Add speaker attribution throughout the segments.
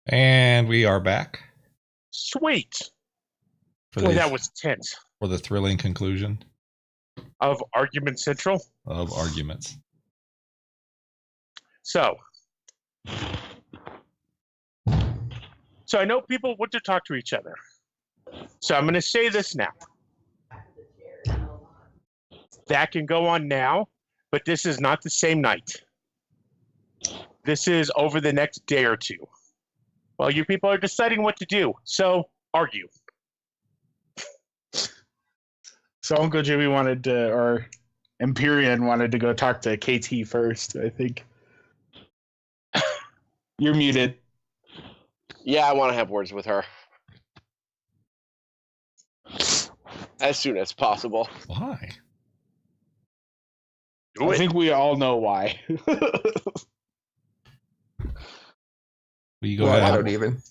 Speaker 1: And we are back.
Speaker 2: Sweet.
Speaker 1: Boy,
Speaker 2: that was tense.
Speaker 1: For the thrilling conclusion
Speaker 2: of Argument Central.
Speaker 1: Of arguments.
Speaker 2: So I know people want to talk to each other. So I'm going to say this now. That can go on now, but this is not the same night. This is over the next day or two. Well, you people are deciding what to do, so argue.
Speaker 3: So Uncle Jimmy wanted to, or Empyrean wanted to go talk to KT first, I think. You're muted.
Speaker 4: Yeah, I want to have words with her. As soon as possible.
Speaker 1: Why?
Speaker 3: I think we all know why.
Speaker 1: Well, you go ahead.
Speaker 5: I don't even.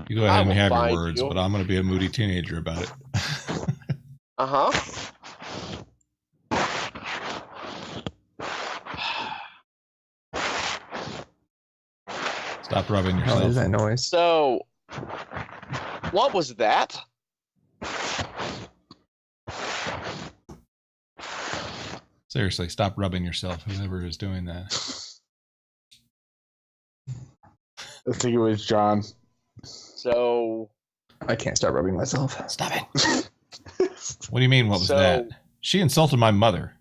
Speaker 1: You go ahead and have your words, but I'm going to be a moody teenager about it.
Speaker 4: Uh-huh.
Speaker 1: Stop rubbing yourself.
Speaker 5: What is that noise?
Speaker 4: So, what was that?
Speaker 1: Seriously, stop rubbing yourself, whoever is doing that.
Speaker 3: I think it was John.
Speaker 4: So...
Speaker 5: I can't stop rubbing myself.
Speaker 1: Stop it. What do you mean, what was that? She insulted my mother.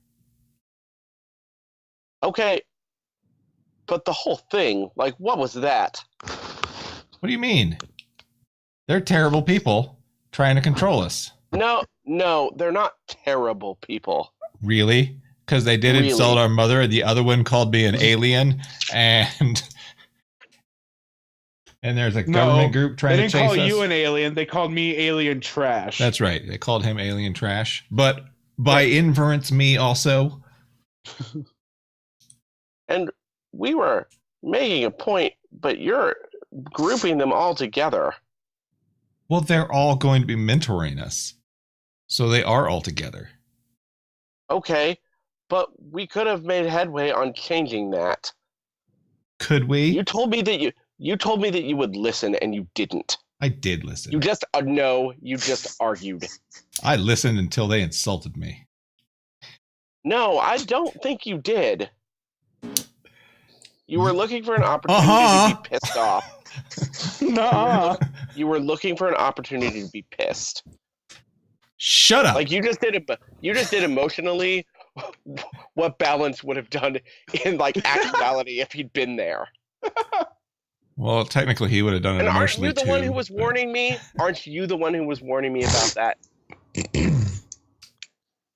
Speaker 4: Okay. But the whole thing, like, what was that?
Speaker 1: What do you mean? They're terrible people trying to control us.
Speaker 4: No, they're not terrible people.
Speaker 1: Really? Because they did insult our mother, and the other one called me an alien, and there's a government group trying to chase us.
Speaker 3: They didn't call you an alien. They called me alien trash.
Speaker 1: That's right. They called him alien trash. But by inference, me also.
Speaker 4: And we were making a point, but you're grouping them all together.
Speaker 1: Well, they're all going to be mentoring us. So they are all together.
Speaker 4: Okay, but we could have made headway on changing that.
Speaker 1: Could we?
Speaker 4: You told me that you would listen, and you didn't.
Speaker 1: I did listen.
Speaker 4: You just you just argued.
Speaker 1: I listened until they insulted me.
Speaker 4: No, I don't think you did. You were looking for an opportunity to be pissed off.
Speaker 3: No.
Speaker 4: You were looking for an opportunity to be pissed.
Speaker 1: Shut up.
Speaker 4: Like you just did emotionally what Balance would have done in like actuality if he'd been there.
Speaker 1: Well, technically he would have done it emotionally too.
Speaker 4: Aren't you the one who was warning me? Aren't you the one who was warning me about that?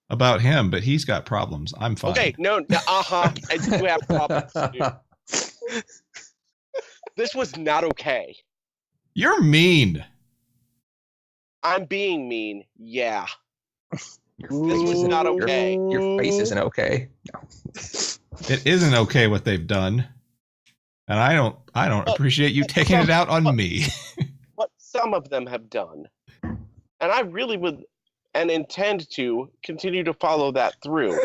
Speaker 1: About him, but he's got problems. I'm fine.
Speaker 4: Okay, no, I do have problems too. This was not okay.
Speaker 1: You're mean.
Speaker 4: I'm being mean, yeah. This was not okay.
Speaker 5: Your face isn't okay. No.
Speaker 1: It isn't okay what they've done. And I don't appreciate you taking it out on me.
Speaker 4: What some of them have done. And I really would and intend to continue to follow that through.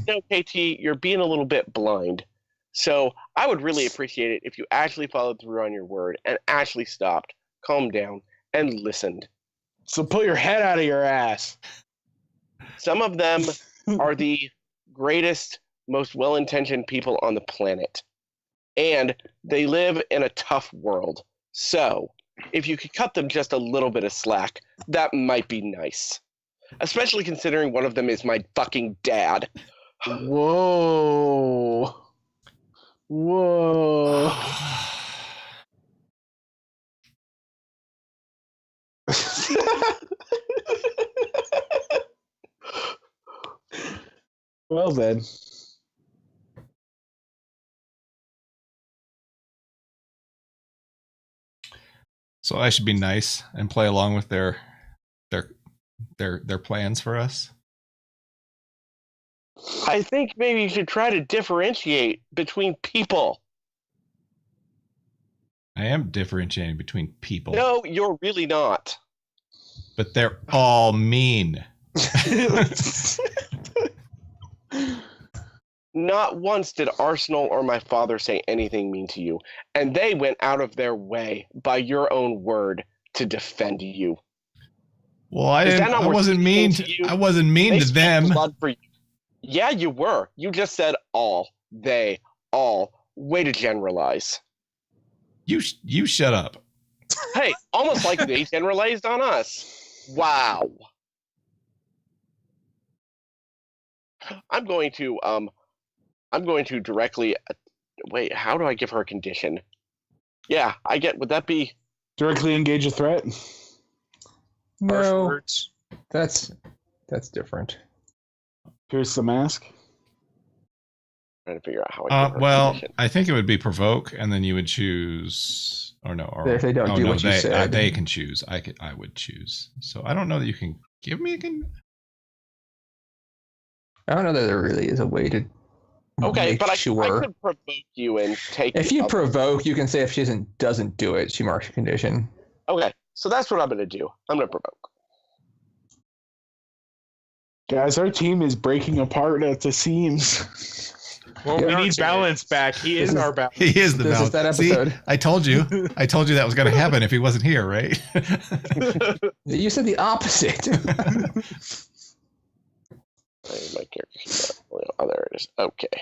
Speaker 4: No, KT, you're being a little bit blind. So I would really appreciate it if you actually followed through on your word and actually stopped, calmed down, and listened.
Speaker 3: So pull your head out of your ass.
Speaker 4: Some of them are the greatest, most well-intentioned people on the planet. And they live in a tough world. So if you could cut them just a little bit of slack, that might be nice. Especially considering one of them is my fucking dad.
Speaker 3: Whoa. Well then.
Speaker 1: So I should be nice and play along with their plans for us.
Speaker 4: I think maybe you should try to differentiate between people.
Speaker 1: I am differentiating between people.
Speaker 4: No, you're really not.
Speaker 1: But they're all mean.
Speaker 4: Not once did Arsenal or my father say anything mean to you, and they went out of their way, by your own word, to defend you.
Speaker 1: Well, I
Speaker 4: Is that
Speaker 1: didn't.
Speaker 4: not
Speaker 1: I
Speaker 4: worth
Speaker 1: wasn't mean
Speaker 4: speaking
Speaker 1: to.
Speaker 4: to you?
Speaker 1: I wasn't mean
Speaker 4: They
Speaker 1: to
Speaker 4: spilled
Speaker 1: them.
Speaker 4: blood for you. Yeah, you were. You just said all. They, all. Way to generalize.
Speaker 1: You shut up.
Speaker 4: Hey, almost like they generalized on us. Wow. I'm going to directly. Wait, how do I give her a condition? Yeah, I get. Would that be?
Speaker 3: Directly engage a threat.
Speaker 2: Harsh
Speaker 5: No,
Speaker 2: words.
Speaker 5: that's different.
Speaker 3: Pierce the mask.
Speaker 4: Trying to figure out how I give her a
Speaker 1: Well,
Speaker 4: condition.
Speaker 1: I think it would be provoke, and then you would choose, or no, or
Speaker 5: If they don't do what you said.
Speaker 1: they can choose. I would choose. So I don't know that you can give me a
Speaker 5: I don't know that there really is a way to.
Speaker 4: Okay,
Speaker 5: make
Speaker 4: but I
Speaker 5: sure.
Speaker 4: could provoke you and take.
Speaker 5: If you
Speaker 4: up-
Speaker 5: provoke, you can say if she doesn't do it, she marks a condition.
Speaker 4: Okay, so that's what I'm going to do. I'm going to provoke.
Speaker 3: Guys, our team is breaking apart at the seams.
Speaker 2: Well,
Speaker 5: Yeah,
Speaker 2: we
Speaker 5: our
Speaker 2: need
Speaker 5: team
Speaker 2: balance back. He
Speaker 5: This
Speaker 2: is
Speaker 5: is-
Speaker 2: our balance.
Speaker 1: He is the
Speaker 5: This is
Speaker 1: balance.
Speaker 5: that
Speaker 1: See,
Speaker 5: episode.
Speaker 1: I told you that was going to happen if he wasn't here, right?
Speaker 5: You said the opposite.
Speaker 4: My character sheet. Oh, there it is. Okay.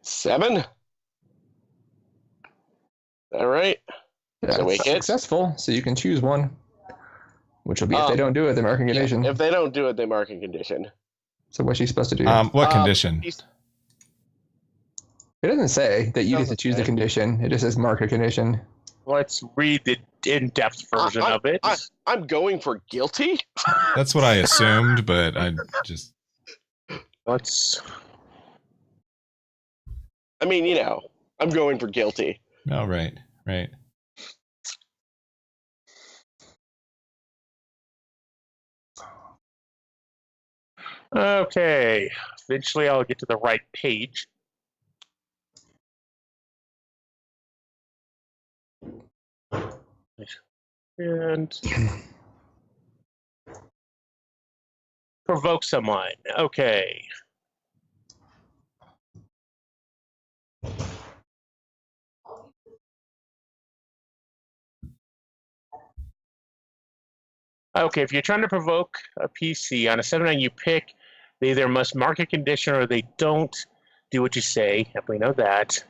Speaker 4: Seven. All right.
Speaker 5: That's
Speaker 4: we hit?
Speaker 5: successful, so you can choose one. Which will be if they
Speaker 4: Um,
Speaker 5: don't do it, they mark a condition.
Speaker 4: If they don't do it, they mark a condition.
Speaker 5: So what's she supposed to do?
Speaker 1: What condition?
Speaker 4: He's-
Speaker 5: It doesn't say that you get to
Speaker 4: doesn't
Speaker 5: choose the
Speaker 4: say.
Speaker 5: condition. It just says mark a condition.
Speaker 2: Let's read the in-depth version of it.
Speaker 4: I'm going for guilty.
Speaker 1: That's what I assumed, but I just
Speaker 2: Let's.
Speaker 4: I mean, I'm going for guilty.
Speaker 1: no, right.
Speaker 2: Okay. Eventually, I'll get to the right page. And provoke someone. Okay. Okay, if you're trying to provoke a PC on a 7-9, you pick. They either must mark a condition or they don't do what you say. If we know that.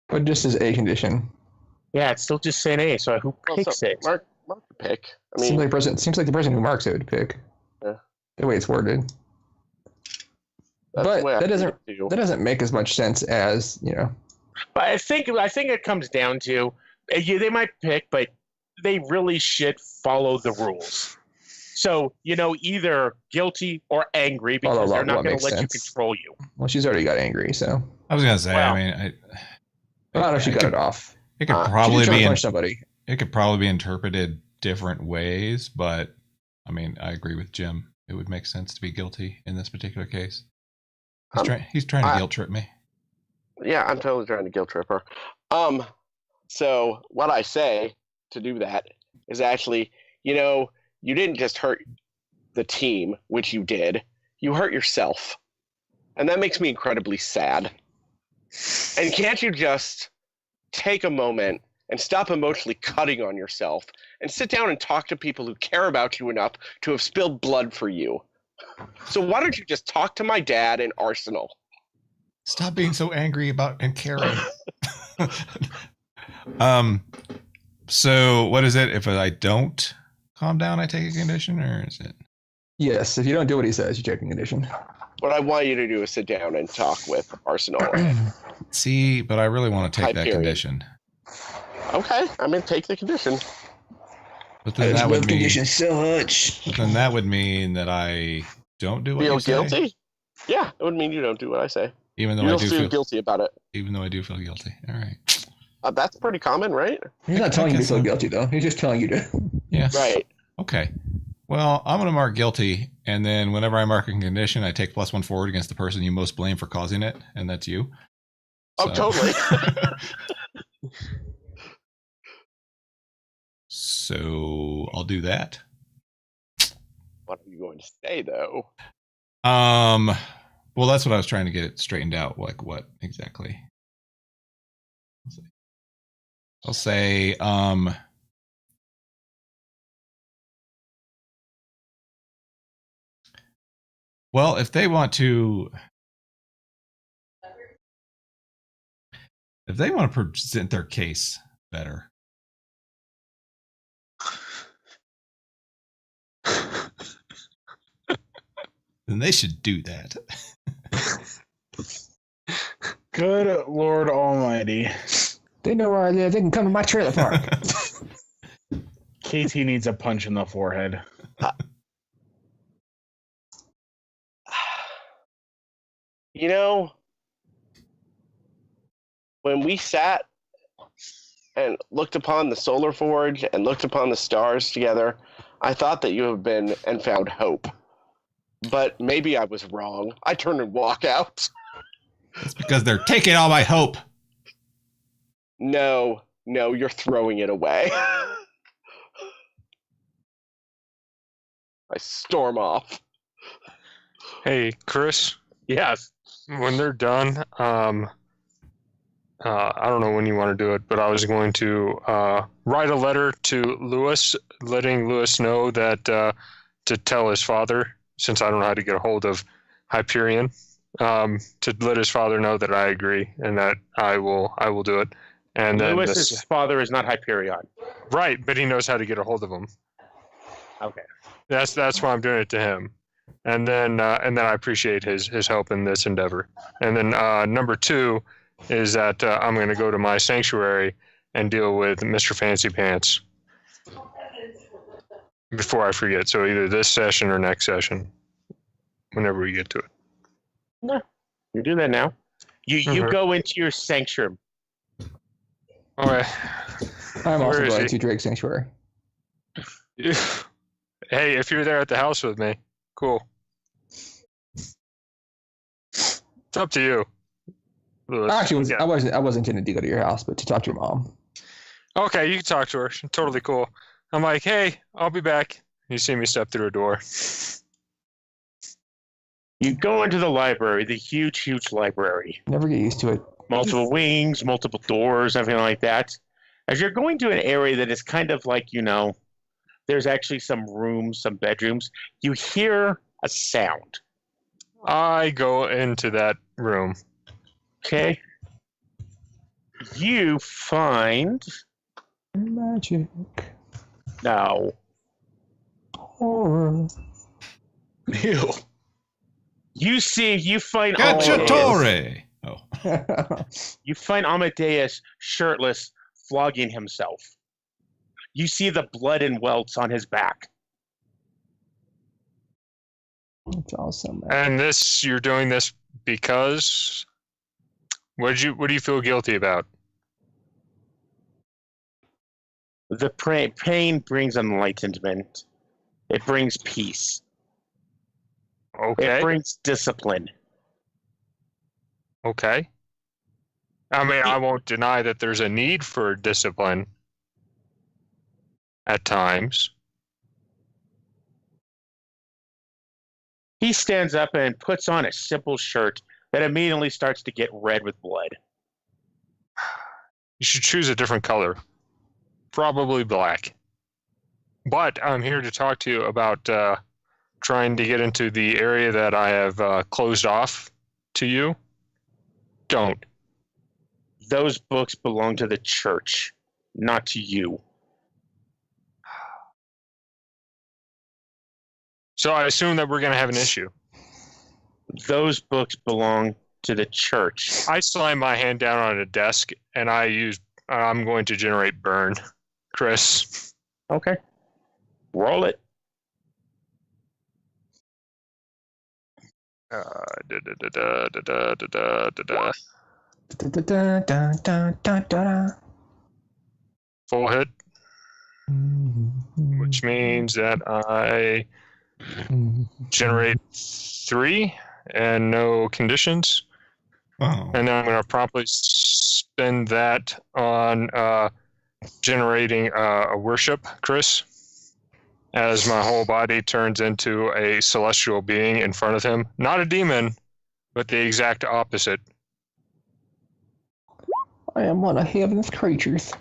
Speaker 5: But just as a condition.
Speaker 2: Yeah, it's still just saying A. So who picks it?
Speaker 4: Mark the pick. I
Speaker 5: Seems
Speaker 4: mean,
Speaker 5: like the person who marks it would pick.
Speaker 4: Yeah.
Speaker 5: The way it's worded.
Speaker 4: that's
Speaker 5: but
Speaker 4: the way I
Speaker 5: that
Speaker 4: think
Speaker 5: doesn't-
Speaker 4: it too.
Speaker 5: That doesn't make as much sense as,
Speaker 2: But I think it comes down to they might pick, but they really should follow the rules. So either guilty or angry
Speaker 5: Follow
Speaker 2: because they're
Speaker 5: law
Speaker 2: not going
Speaker 5: makes
Speaker 2: to let
Speaker 5: sense.
Speaker 2: you control you.
Speaker 5: well, she's already got angry, so.
Speaker 1: I was gonna say.
Speaker 2: Well,
Speaker 1: I mean,
Speaker 5: I don't know if she got it off.
Speaker 1: it could
Speaker 4: She
Speaker 1: probably
Speaker 5: She did try
Speaker 1: be
Speaker 5: to punch somebody.
Speaker 1: it could probably be interpreted different ways, but I mean, I agree with Jim. It would make sense to be guilty in this particular case. He's trying to guilt trip me.
Speaker 4: Yeah, I'm totally trying to guilt trip her. So what I say to do that is actually, you didn't just hurt the team, which you did. You hurt yourself. And that makes me incredibly sad. And can't you just take a moment and stop emotionally cutting on yourself and sit down and talk to people who care about you enough to have spilled blood for you? So why don't you just talk to my dad in Arsenal?
Speaker 1: Stop being so angry about and caring. So what is it? If I don't calm down, I take a condition, or is it?
Speaker 5: Yes, if you don't do what he says, you take a condition.
Speaker 4: What I want you to do is sit down and talk with Arsenal.
Speaker 1: See, but I really want to take that
Speaker 4: Hyperion.
Speaker 1: condition.
Speaker 4: Okay, I'm gonna take the condition.
Speaker 1: But then that would mean
Speaker 5: so much.
Speaker 1: then that would mean that I don't do what
Speaker 4: Feel
Speaker 1: you say,
Speaker 4: guilty? Yeah, it would mean you don't do what I say.
Speaker 1: even though
Speaker 4: You
Speaker 1: I
Speaker 4: don't
Speaker 1: do
Speaker 4: feel
Speaker 1: feel
Speaker 4: guilty about it.
Speaker 1: even though I do feel guilty. All right.
Speaker 4: That's pretty common, right?
Speaker 5: He's not telling you to
Speaker 1: guess
Speaker 5: feel
Speaker 1: so.
Speaker 5: guilty, though. He's just telling you to.
Speaker 1: Yeah.
Speaker 4: Right.
Speaker 1: Okay. Well, I'm going to mark guilty, and then whenever I mark a condition, I take +1 forward against the person you most blame for causing it, and that's you.
Speaker 4: Oh, totally.
Speaker 1: So I'll do that.
Speaker 4: What are you going to say, though?
Speaker 1: Well, that's what I was trying to get it straightened out. Like, what exactly? I'll say, well, if they want to present their case better, then they should do that.
Speaker 3: Good Lord Almighty.
Speaker 5: They know where I live. They can come to my trailer park.
Speaker 3: KT needs a punch in the forehead.
Speaker 4: You know, when we sat and looked upon the Solar Forge and looked upon the stars together, I thought that you have been and found hope. But maybe I was wrong. I turn and walk out.
Speaker 1: It's because they're taking all my hope.
Speaker 4: No, you're throwing it away. I storm off.
Speaker 6: Hey, Chris,
Speaker 2: Yes.
Speaker 6: when they're done, I don't know when you want to do it, but I was going to write a letter to Lewis, letting Lewis know that to tell his father, since I don't know how to get a hold of Hyperion, to let his father know that I agree and that I will do it. And then
Speaker 2: Lewis's father is not Hyperion.
Speaker 6: right, but he knows how to get a hold of him.
Speaker 2: Okay.
Speaker 6: That's why I'm doing it to him. And then I appreciate his help in this endeavor. And then number 2 is that I'm going to go to my sanctuary and deal with Mr. Fancy Pants before I forget. So either this session or next session, whenever we get to it.
Speaker 2: No, you do that now. You go into your sanctuary.
Speaker 6: All right.
Speaker 5: I'm also
Speaker 6: Where is
Speaker 5: going
Speaker 6: he?
Speaker 5: to Drake's Sanctuary.
Speaker 6: Hey, if you're there at the house with me, cool. It's up to you, Lewis.
Speaker 5: Actually,
Speaker 6: Yeah.
Speaker 5: I wasn't intending to go to your house, but to talk to your mom.
Speaker 6: Okay, you can talk to her. She's totally cool. I'm like, hey, I'll be back. You see me step through a door.
Speaker 2: You go into the library, the huge library.
Speaker 5: Never get used to it.
Speaker 2: Multiple wings, multiple doors, everything like that. As you're going to an area that is kind of like, there's actually some rooms, some bedrooms, you hear a sound.
Speaker 6: I go into that room.
Speaker 2: Okay? You find...
Speaker 5: Magic.
Speaker 2: No.
Speaker 5: Horror.
Speaker 3: Ew.
Speaker 2: You find Amadeus.
Speaker 1: Cacciatore. Oh.
Speaker 2: You find Amadeus shirtless, flogging himself. You see the blood and welts on his back.
Speaker 5: That's awesome.
Speaker 6: And you're doing this because what do you feel guilty about?
Speaker 2: The pain brings enlightenment. It brings peace.
Speaker 6: Okay.
Speaker 2: It brings discipline.
Speaker 6: Okay. I mean, I won't deny that there's a need for discipline at times.
Speaker 2: He stands up and puts on a simple shirt that immediately starts to get red with blood.
Speaker 6: You should choose a different color. Probably black. But I'm here to talk to you about trying to get into the area that I have closed off to you. Don't.
Speaker 2: Those books belong to the church, not to you.
Speaker 6: So I assume that we're going to have an issue.
Speaker 2: Those books belong to the church.
Speaker 6: I slam my hand down on a desk and I'm going to generate burn. Chris.
Speaker 2: Okay. Roll it.
Speaker 6: Full hit, which means that I generate 3 and no conditions.
Speaker 1: Oh.
Speaker 6: And then I'm going to promptly spend that on generating a worship, Chris, as my whole body turns into a celestial being in front of him. Not a demon, but the exact opposite.
Speaker 5: I am one of heaven's creatures.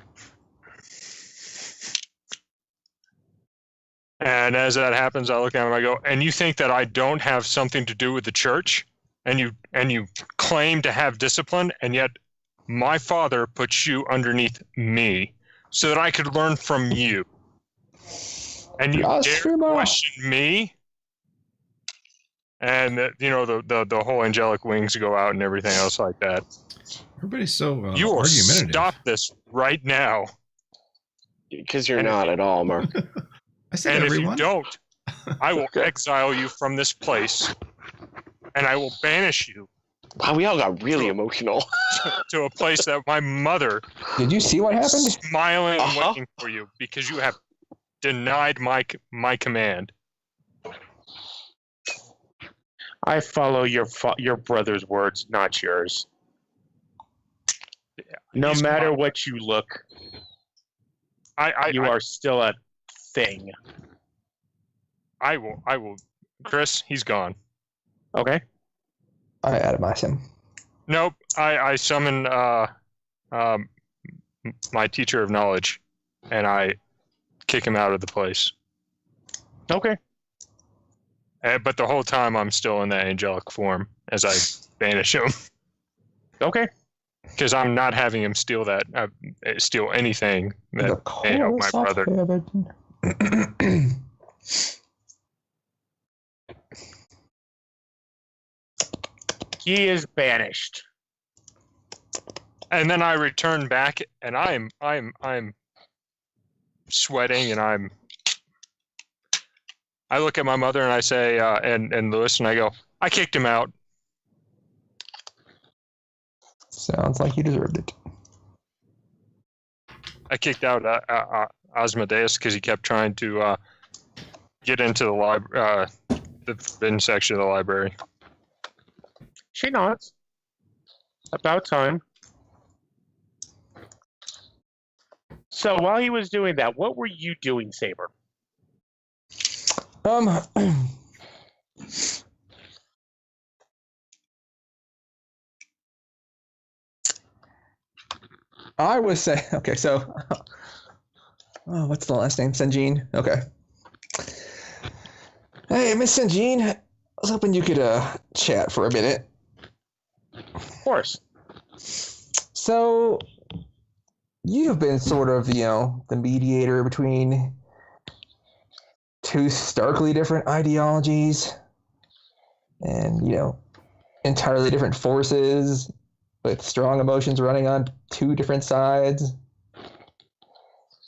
Speaker 6: And as that happens, I look at him and I go, and you think that I don't have something to do with the church? And you claim to have discipline, and yet my father puts you underneath me so that I could learn from you. And you dare question me? And the whole angelic wings go out and everything else like that.
Speaker 1: Everybody's so
Speaker 6: you will
Speaker 1: argumentative.
Speaker 6: Stop this right now.
Speaker 4: Because you're not at all, Mark.
Speaker 1: I said
Speaker 6: and
Speaker 1: everyone.
Speaker 6: If you don't, I will exile you from this place, and I will banish you.
Speaker 4: Wow, we all got really emotional.
Speaker 6: To a place that my mother.
Speaker 5: Did you see what happened?
Speaker 6: Smiling and waiting for you because you have denied my command.
Speaker 2: I follow your brother's words, not yours. No matter what you look, you are still a thing.
Speaker 6: I will. Chris, he's gone.
Speaker 2: Okay.
Speaker 5: I atomize him.
Speaker 6: Nope. I summon my teacher of knowledge, and I kick him out of the place.
Speaker 2: Okay.
Speaker 6: But the whole time I'm still in that angelic form as I banish him.
Speaker 2: Okay.
Speaker 6: Because I'm not having him steal anything that may help my brother.
Speaker 2: He is banished.
Speaker 6: And then I return back, and I'm sweating, and I look at my mother and I say, and Lewis, and I go, I kicked him out.
Speaker 5: Sounds like you deserved it.
Speaker 6: I kicked out Asmodeus because he kept trying to get into the forbidden section of the library.
Speaker 2: She nods. About time. So while he was doing that, what were you doing, Saber?
Speaker 5: I was saying, okay, so, what's the last name? Sanjin? Okay. Hey, Miss Sanjin, I was hoping you could chat for a minute.
Speaker 2: Of course.
Speaker 5: So, you've been sort of, the mediator between two starkly different ideologies and, entirely different forces with strong emotions running on two different sides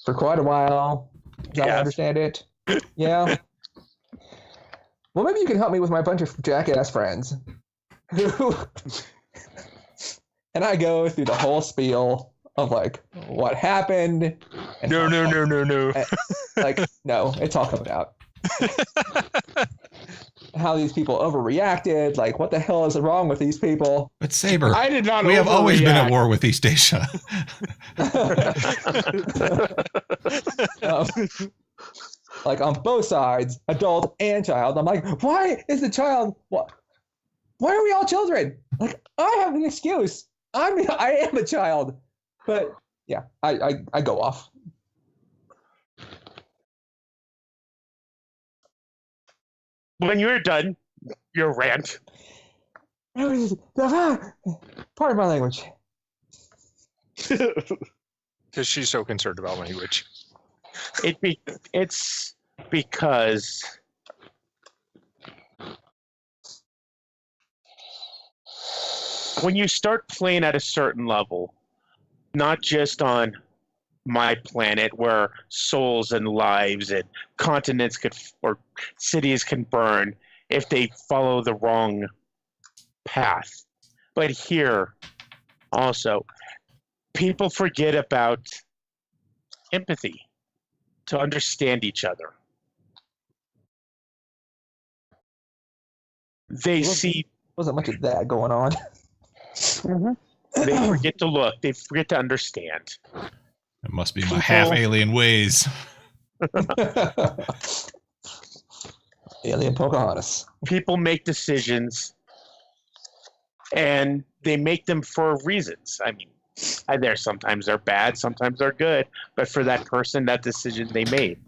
Speaker 5: for quite a while. As I understand it. Yeah. Well, maybe you can help me with my bunch of jackass friends. And I go through the whole spiel of what happened. And
Speaker 6: no.
Speaker 5: No, it's all coming out. How these people overreacted, what the hell is wrong with these people?
Speaker 1: But Saber,
Speaker 3: I did not.
Speaker 1: We have always been at war with East Asia.
Speaker 5: On both sides, adult and child. I'm like, why is the child? Why are we all children? I have an excuse. I am a child, but yeah, I go off.
Speaker 2: When you're done, your rant.
Speaker 5: Pardon my language.
Speaker 6: Because she's so concerned about language.
Speaker 2: It's because when you start playing at a certain level, not just on my planet where souls and lives and continents or cities can burn if they follow the wrong path. But here also, people forget about empathy to understand each other. They
Speaker 5: wasn't much of that going on.
Speaker 2: They forget to look. They forget to understand.
Speaker 1: It must be my half alien ways.
Speaker 5: Alien Pocahontas.
Speaker 2: People make decisions, and they make them for reasons. I mean, sometimes they're bad, sometimes they're good, but for that person, that decision they made.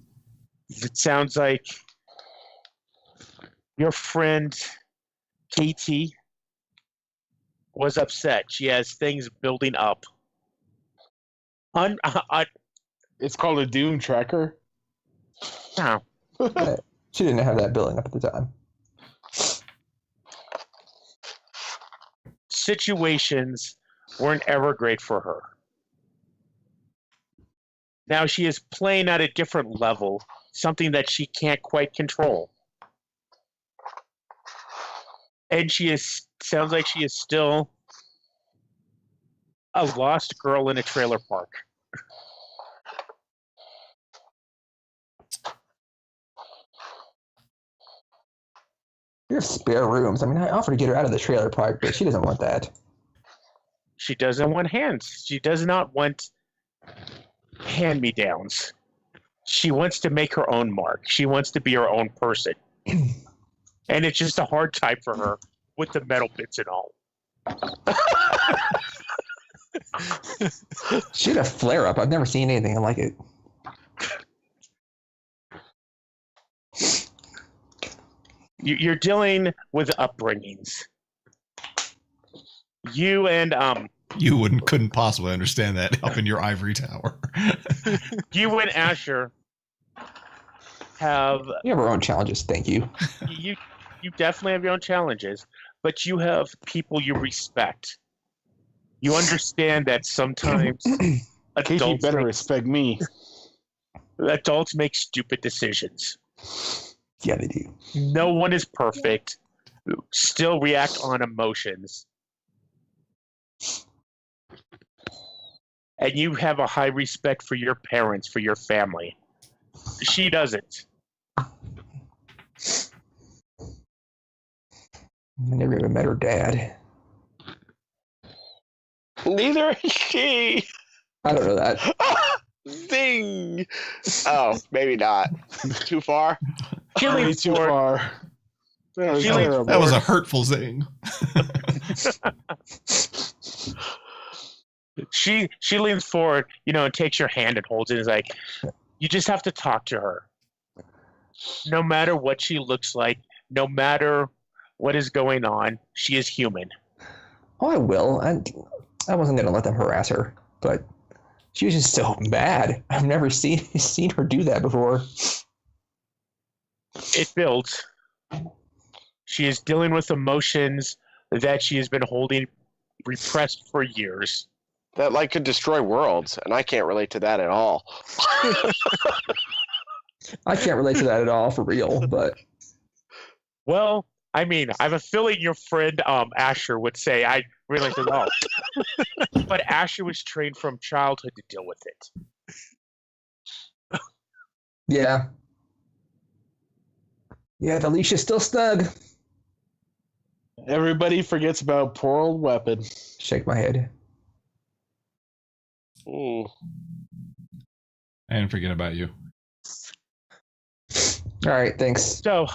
Speaker 2: It sounds like your friend Katie was upset. She has things building up.
Speaker 3: It's called a doom tracker.
Speaker 2: No.
Speaker 5: She didn't have that building up at the time.
Speaker 2: Situations weren't ever great for her. Now she is playing at a different level, something that she can't quite control. And sounds like she is still a lost girl in a trailer park.
Speaker 5: You have spare rooms. I mean, I offered to get her out of the trailer park, but she doesn't want that.
Speaker 2: She doesn't want hands. She does not want hand-me-downs. She wants to make her own mark. She wants to be her own person. And it's just a hard time for her with the metal bits and all.
Speaker 5: She had a flare-up. I've never seen anything like it.
Speaker 2: You're dealing with upbringings. You and
Speaker 1: You couldn't possibly understand that up in your ivory tower.
Speaker 2: you and Asher have
Speaker 5: You have our own challenges, thank you.
Speaker 2: you definitely have your own challenges, but you have people you respect. You understand that sometimes
Speaker 3: Katie better respect me.
Speaker 2: adults make stupid decisions.
Speaker 5: Yeah, they do.
Speaker 2: No one is perfect. Still react on emotions. And you have a high respect for your parents, for your family. She doesn't.
Speaker 5: I never even met her dad.
Speaker 4: Neither is she.
Speaker 5: I don't know that.
Speaker 4: Zing. Oh, maybe not. Too far.
Speaker 3: Way too far. That was terrible.
Speaker 1: That was a hurtful zing.
Speaker 2: She leans forward, and takes your hand and holds it and is like, you just have to talk to her. No matter what she looks like, no matter what is going on, she is human.
Speaker 5: Oh, I will. I wasn't going to let them harass her, but she was just so mad. I've never seen her do that before.
Speaker 2: It builds. She is dealing with emotions that she has been holding repressed for years.
Speaker 4: That could destroy worlds, and I can't relate to that at all.
Speaker 5: I can't relate to that at all, for real, but...
Speaker 2: Well, I mean, I have a feeling your friend Asher would say I relate to it all. But Asher was trained from childhood to deal with it.
Speaker 5: Yeah. Yeah, the leash is still snug.
Speaker 3: Everybody forgets about poor old Weapon.
Speaker 5: Shake my head.
Speaker 4: Mm.
Speaker 1: And forget about you.
Speaker 5: All right, thanks.
Speaker 2: So,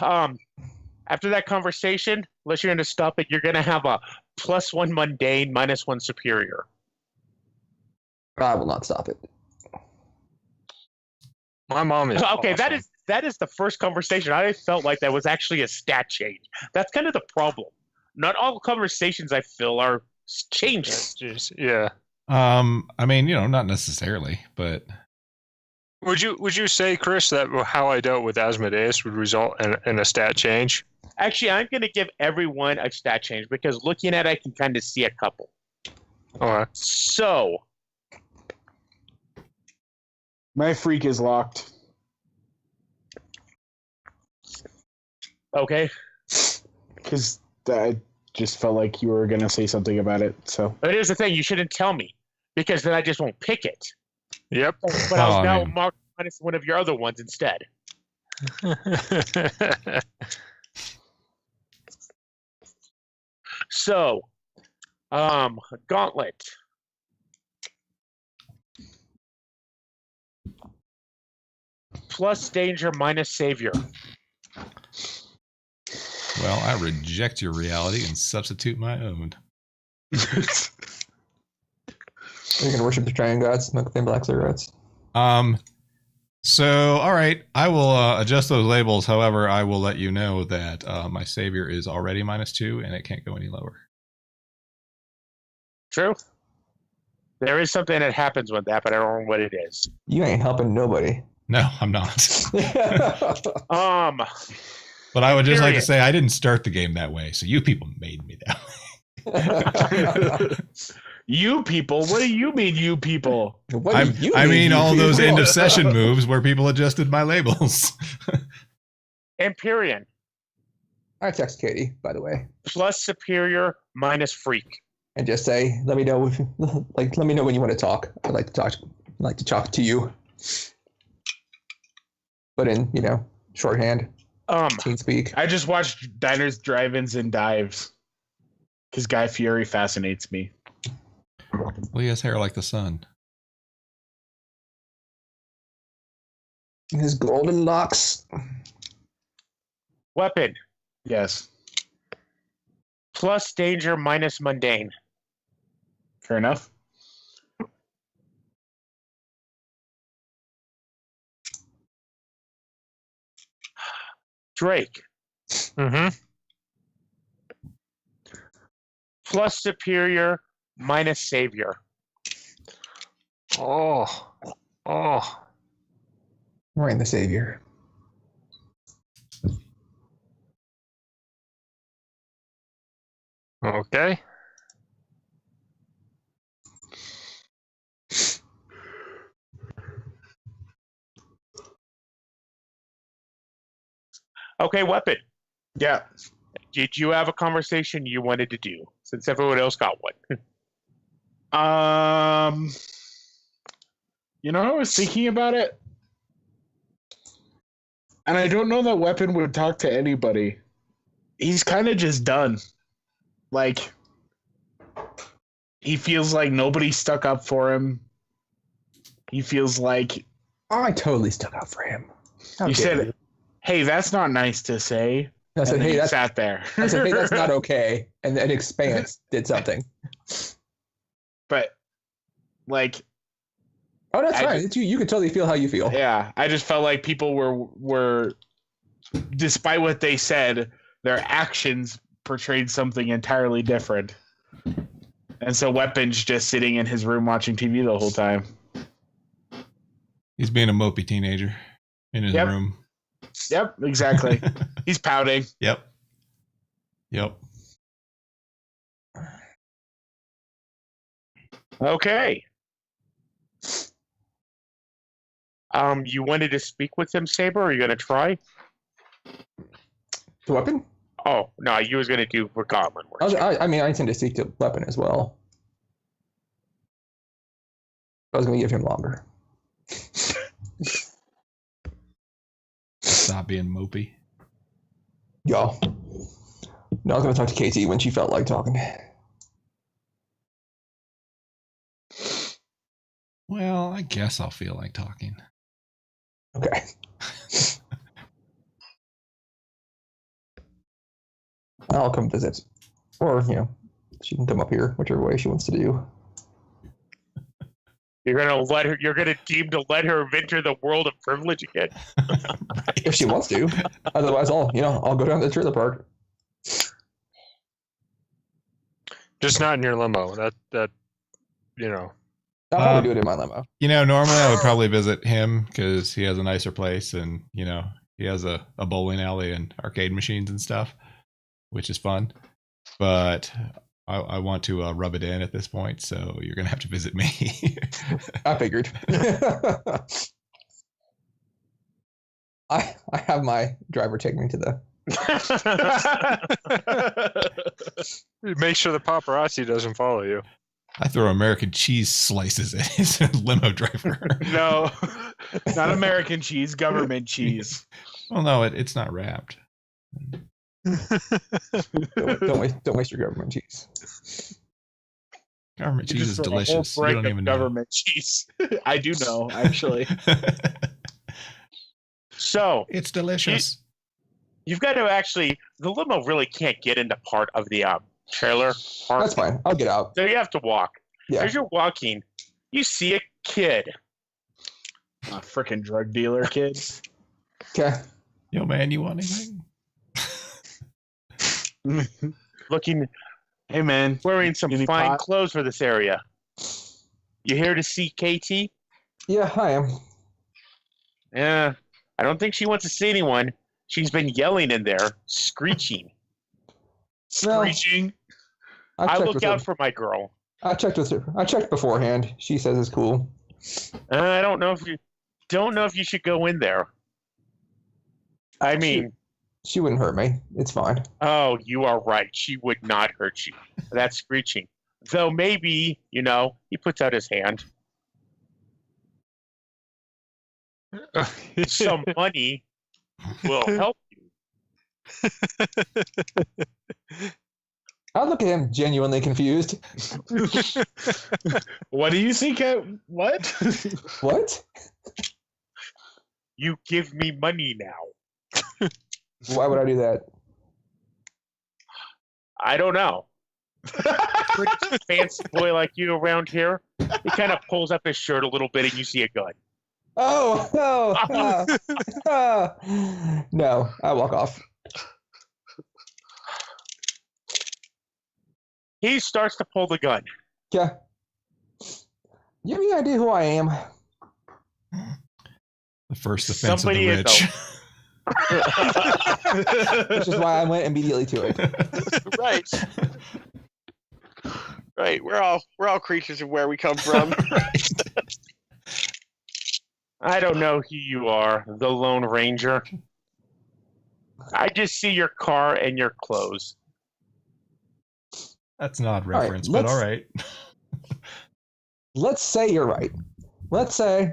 Speaker 2: after that conversation, unless you're going to stop it, you're going to have a +1 mundane, -1 superior.
Speaker 5: I will not stop it.
Speaker 6: My mom is
Speaker 2: Okay,
Speaker 6: awesome.
Speaker 2: that is the first conversation. I felt like that was actually a stat change. That's kind of the problem. Not all conversations I feel are changes.
Speaker 6: Jeez, yeah.
Speaker 1: I mean, not necessarily, but
Speaker 6: Would you say, Chris, that how I dealt with Asmodeus would result in a stat change?
Speaker 2: Actually, I'm going to give everyone a stat change because looking at it, I can kind of see a couple.
Speaker 6: Okay.
Speaker 2: So,
Speaker 3: My freak is locked.
Speaker 2: okay.
Speaker 3: Because I just felt like you were going to say something about it. So
Speaker 2: But here's the thing, you shouldn't tell me because then I just won't pick it.
Speaker 6: Yep.
Speaker 2: But I'll
Speaker 1: I
Speaker 2: now
Speaker 1: mean-
Speaker 2: mark minus one of your other ones instead. So, Gauntlet. plus danger minus savior.
Speaker 1: Well, I reject your reality and substitute my own.
Speaker 5: Are you gonna worship the Triune Gods, smoke thin black cigarettes?
Speaker 1: So, all right, I will adjust those labels. However, I will let you know that my savior is already -2, and it can't go any lower.
Speaker 2: True. There is something that happens with that, but I don't know what it is.
Speaker 5: You ain't helping nobody.
Speaker 1: No, I'm not.
Speaker 2: But
Speaker 1: I would just like to say I didn't start the game that way, so you people made me that way.
Speaker 3: You people? What do you mean, you people?
Speaker 1: I mean all those end of session moves where people adjusted my labels.
Speaker 2: Empyrean.
Speaker 5: I text Katie, by the way,
Speaker 2: Plus superior minus freak.
Speaker 5: and just say, "Let me know if, let me know when you want to talk. I'd like to talk to you." But in shorthand, teen speak.
Speaker 3: I just watched Diners, Drive-Ins, and Dives because Guy Fieri fascinates me.
Speaker 1: Well, he has hair like the sun.
Speaker 5: His golden locks.
Speaker 2: Weapon.
Speaker 3: Yes,
Speaker 2: Plus danger minus mundane.
Speaker 3: fair enough.
Speaker 2: Drake.
Speaker 6: Mm-hmm.
Speaker 2: Plus superior minus savior.
Speaker 6: Oh.
Speaker 5: Right, the savior.
Speaker 6: Okay.
Speaker 2: Okay, weapon.
Speaker 3: Yeah.
Speaker 2: Did you have a conversation you wanted to do since everyone else got one?
Speaker 3: I was thinking about it, and I don't know that Weapon would talk to anybody. He's kind of just done. Like, he feels like nobody stuck up for him. He feels like
Speaker 5: I totally stuck up for him.
Speaker 3: you said, "Hey, that's not nice to say."
Speaker 5: I said,
Speaker 3: And then
Speaker 5: "Hey,
Speaker 3: he
Speaker 5: that's
Speaker 3: sat there."
Speaker 5: I said, hey, that's not okay." And then Expanse did something.
Speaker 3: But like,
Speaker 5: Oh, that's fine. It's you. You can totally feel how you feel.
Speaker 3: yeah, I just felt like people were, despite what they said, their actions portrayed something entirely different. And so Weapon's just sitting in his room watching TV the whole time.
Speaker 1: He's being a mopey teenager in his room.
Speaker 3: Yep, exactly. He's pouting.
Speaker 1: Yep.
Speaker 2: Okay. You wanted to speak with him, Saber? Are you going to try?
Speaker 5: The Weapon?
Speaker 2: Oh, no, you was going to do for Goblin.
Speaker 5: I intend to speak to Weapon as well. I was going to give him longer.
Speaker 1: Stop being mopey.
Speaker 5: Y'all. No, I was going to talk to Katie when she felt like talking.
Speaker 1: Well, I guess I'll feel like talking.
Speaker 5: Okay. I'll come visit. Or, she can come up here, whichever way she wants to do.
Speaker 2: You're gonna deem to let her enter the world of privilege again?
Speaker 1: Right.
Speaker 5: If she wants to. Otherwise, I'll go down to the trailer park.
Speaker 6: Just not in your limo. That.
Speaker 5: I'll probably do it in my limo.
Speaker 1: Normally I would probably visit him because he has a nicer place and, he has a bowling alley and arcade machines and stuff, which is fun. But I want to rub it in at this point, so you're going to have to visit me.
Speaker 5: I figured. I have my driver take me to the...
Speaker 6: Make sure the paparazzi doesn't follow you.
Speaker 1: I throw American cheese slices at his limo driver.
Speaker 3: No, not American cheese, government cheese.
Speaker 1: Well, no, it's not wrapped.
Speaker 5: Don't waste your government cheese.
Speaker 1: Government cheese is delicious. You don't even know.
Speaker 3: Government cheese. I do know, actually.
Speaker 2: So
Speaker 1: It's delicious.
Speaker 2: you've got to actually. The limo really can't get into part of the trailer park.
Speaker 5: That's fine. I'll get out.
Speaker 2: So you have to walk.
Speaker 5: Yeah.
Speaker 2: As you're walking, you see a kid.
Speaker 3: A freaking drug dealer kid.
Speaker 5: Okay.
Speaker 1: Yo, man, you want anything?
Speaker 2: Looking,
Speaker 3: Hey man,
Speaker 2: wearing some
Speaker 3: Any
Speaker 2: fine
Speaker 3: pot?
Speaker 2: clothes for this area. You here to see KT?
Speaker 5: Yeah, I am.
Speaker 2: Yeah, I don't think she wants to see anyone. She's been yelling in there, screeching.
Speaker 5: Well,
Speaker 3: screeching.
Speaker 5: I
Speaker 2: I
Speaker 5: checked
Speaker 2: look
Speaker 5: with
Speaker 2: out
Speaker 5: her.
Speaker 2: for my girl.
Speaker 5: I checked with her. I checked beforehand. She says it's cool.
Speaker 2: I don't know if you should go in there. I mean,
Speaker 5: She wouldn't hurt me. It's fine.
Speaker 2: oh, you are right. She would not hurt you. That's screeching. Though maybe, he puts out his hand. Some money will help you.
Speaker 5: I look at him genuinely confused.
Speaker 3: What do you see, Cat? What?
Speaker 5: What?
Speaker 2: You give me money now.
Speaker 5: Why would I do that?
Speaker 2: I don't know. Pretty fancy boy like you around here. He kind of pulls up his shirt a little bit and you see a gun.
Speaker 5: Oh, no. No, I walk off.
Speaker 2: He starts to pull the gun.
Speaker 5: Yeah. You have any idea who I am?
Speaker 1: The first offense
Speaker 2: Somebody
Speaker 1: of
Speaker 2: is
Speaker 1: the
Speaker 5: Which is why I went immediately to it.
Speaker 4: Right. Right. We're all creatures of where we come from.
Speaker 1: rich.
Speaker 2: I don't know who you are, the Lone Ranger. I just see your car and your clothes.
Speaker 1: That's an odd
Speaker 5: right,
Speaker 1: reference, but
Speaker 5: let's-
Speaker 1: all right.
Speaker 5: Let's say you're right. Let's say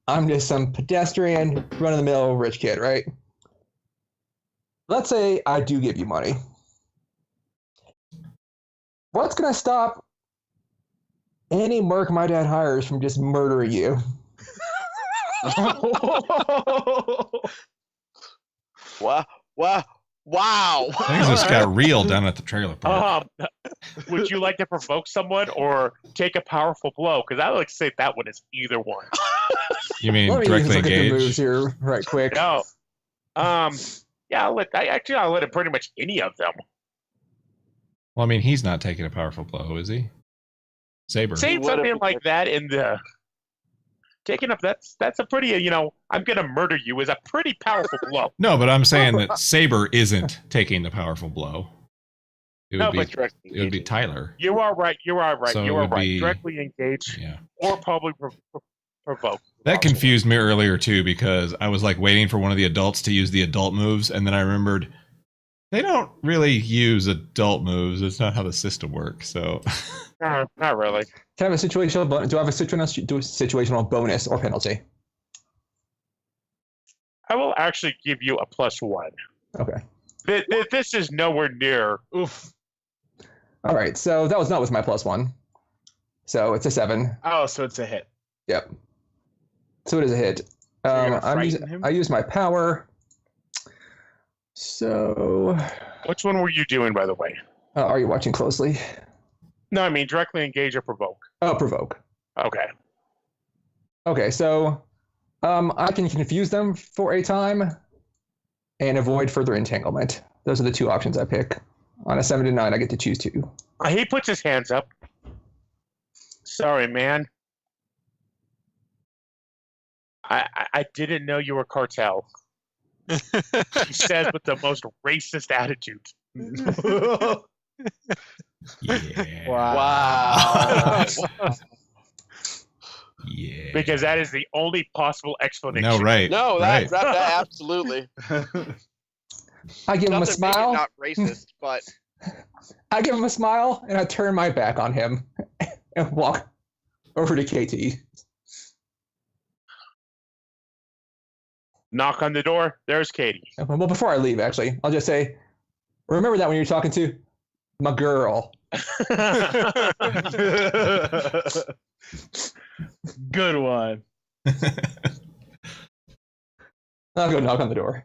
Speaker 5: I'm just some pedestrian, run-of-the-mill rich kid, right? Let's say I do give you money. What's going to stop any merc my dad hires from just murdering you?
Speaker 4: Wow.
Speaker 1: Things just got real down at the trailer park.
Speaker 2: Would you like to provoke someone or take a powerful blow? Because I like to say that one is either one.
Speaker 1: You mean
Speaker 5: Let me
Speaker 1: directly
Speaker 5: look at the moves
Speaker 1: engage?
Speaker 5: here right quick.
Speaker 2: No. Yeah, I'll let it pretty much any of them.
Speaker 1: Well, I mean, he's not taking a powerful blow, is he? Saber.
Speaker 2: Saying
Speaker 4: would've-
Speaker 2: something like that in the taking up that's a pretty I'm gonna murder you is a pretty powerful blow.
Speaker 1: No, but I'm saying that Saber isn't taking the powerful blow. It would
Speaker 2: No,
Speaker 1: be
Speaker 2: but
Speaker 4: Directly
Speaker 1: it would be
Speaker 4: engaging.
Speaker 1: Tyler.
Speaker 2: You are right. You are right.
Speaker 1: So
Speaker 2: you
Speaker 1: it
Speaker 2: are
Speaker 1: would
Speaker 2: right.
Speaker 1: be-
Speaker 2: Directly engage
Speaker 1: Yeah.
Speaker 2: or probably provoke.
Speaker 1: That confused me earlier too because I was like waiting for one of the adults to use the adult moves, and then I remembered they don't really use adult moves. It's not how the system works. So
Speaker 2: No, not really.
Speaker 5: Can I have a situational bonus? Do I have a situational bonus or penalty?
Speaker 2: I will actually give you a +1.
Speaker 5: Okay.
Speaker 2: This is nowhere near.
Speaker 3: Oof.
Speaker 5: All right. So that was not with my +1. So it's a 7.
Speaker 3: Oh, so it's a hit.
Speaker 5: Yep. So it is a hit.
Speaker 3: So you're gonna frighten him?
Speaker 5: I use my power. So,
Speaker 2: Which one were you doing, by the way?
Speaker 5: are you watching closely?
Speaker 2: No, I mean directly engage or provoke.
Speaker 5: Oh, provoke.
Speaker 2: Okay.
Speaker 5: Okay, so I can confuse them for a time and avoid further entanglement. Those are the two options I pick. On a 7 to 9, I get to choose 2.
Speaker 2: He puts his hands up. Sorry, man. I didn't know you were cartel. He says with the most racist attitude.
Speaker 1: yeah,
Speaker 3: Wow.
Speaker 1: yeah.
Speaker 2: Because that is the only possible explanation.
Speaker 1: No, right.
Speaker 4: No,
Speaker 1: right.
Speaker 4: that absolutely.
Speaker 5: I give him a
Speaker 4: Not to make it
Speaker 5: smile.
Speaker 4: not racist, but
Speaker 5: I give him a smile and I turn my back on him and walk over to KT.
Speaker 2: Knock on the door. There's Katie.
Speaker 5: Well, before I leave, actually, I'll just say, remember that when you're talking to my girl.
Speaker 3: Good one.
Speaker 5: I'll go knock on the door.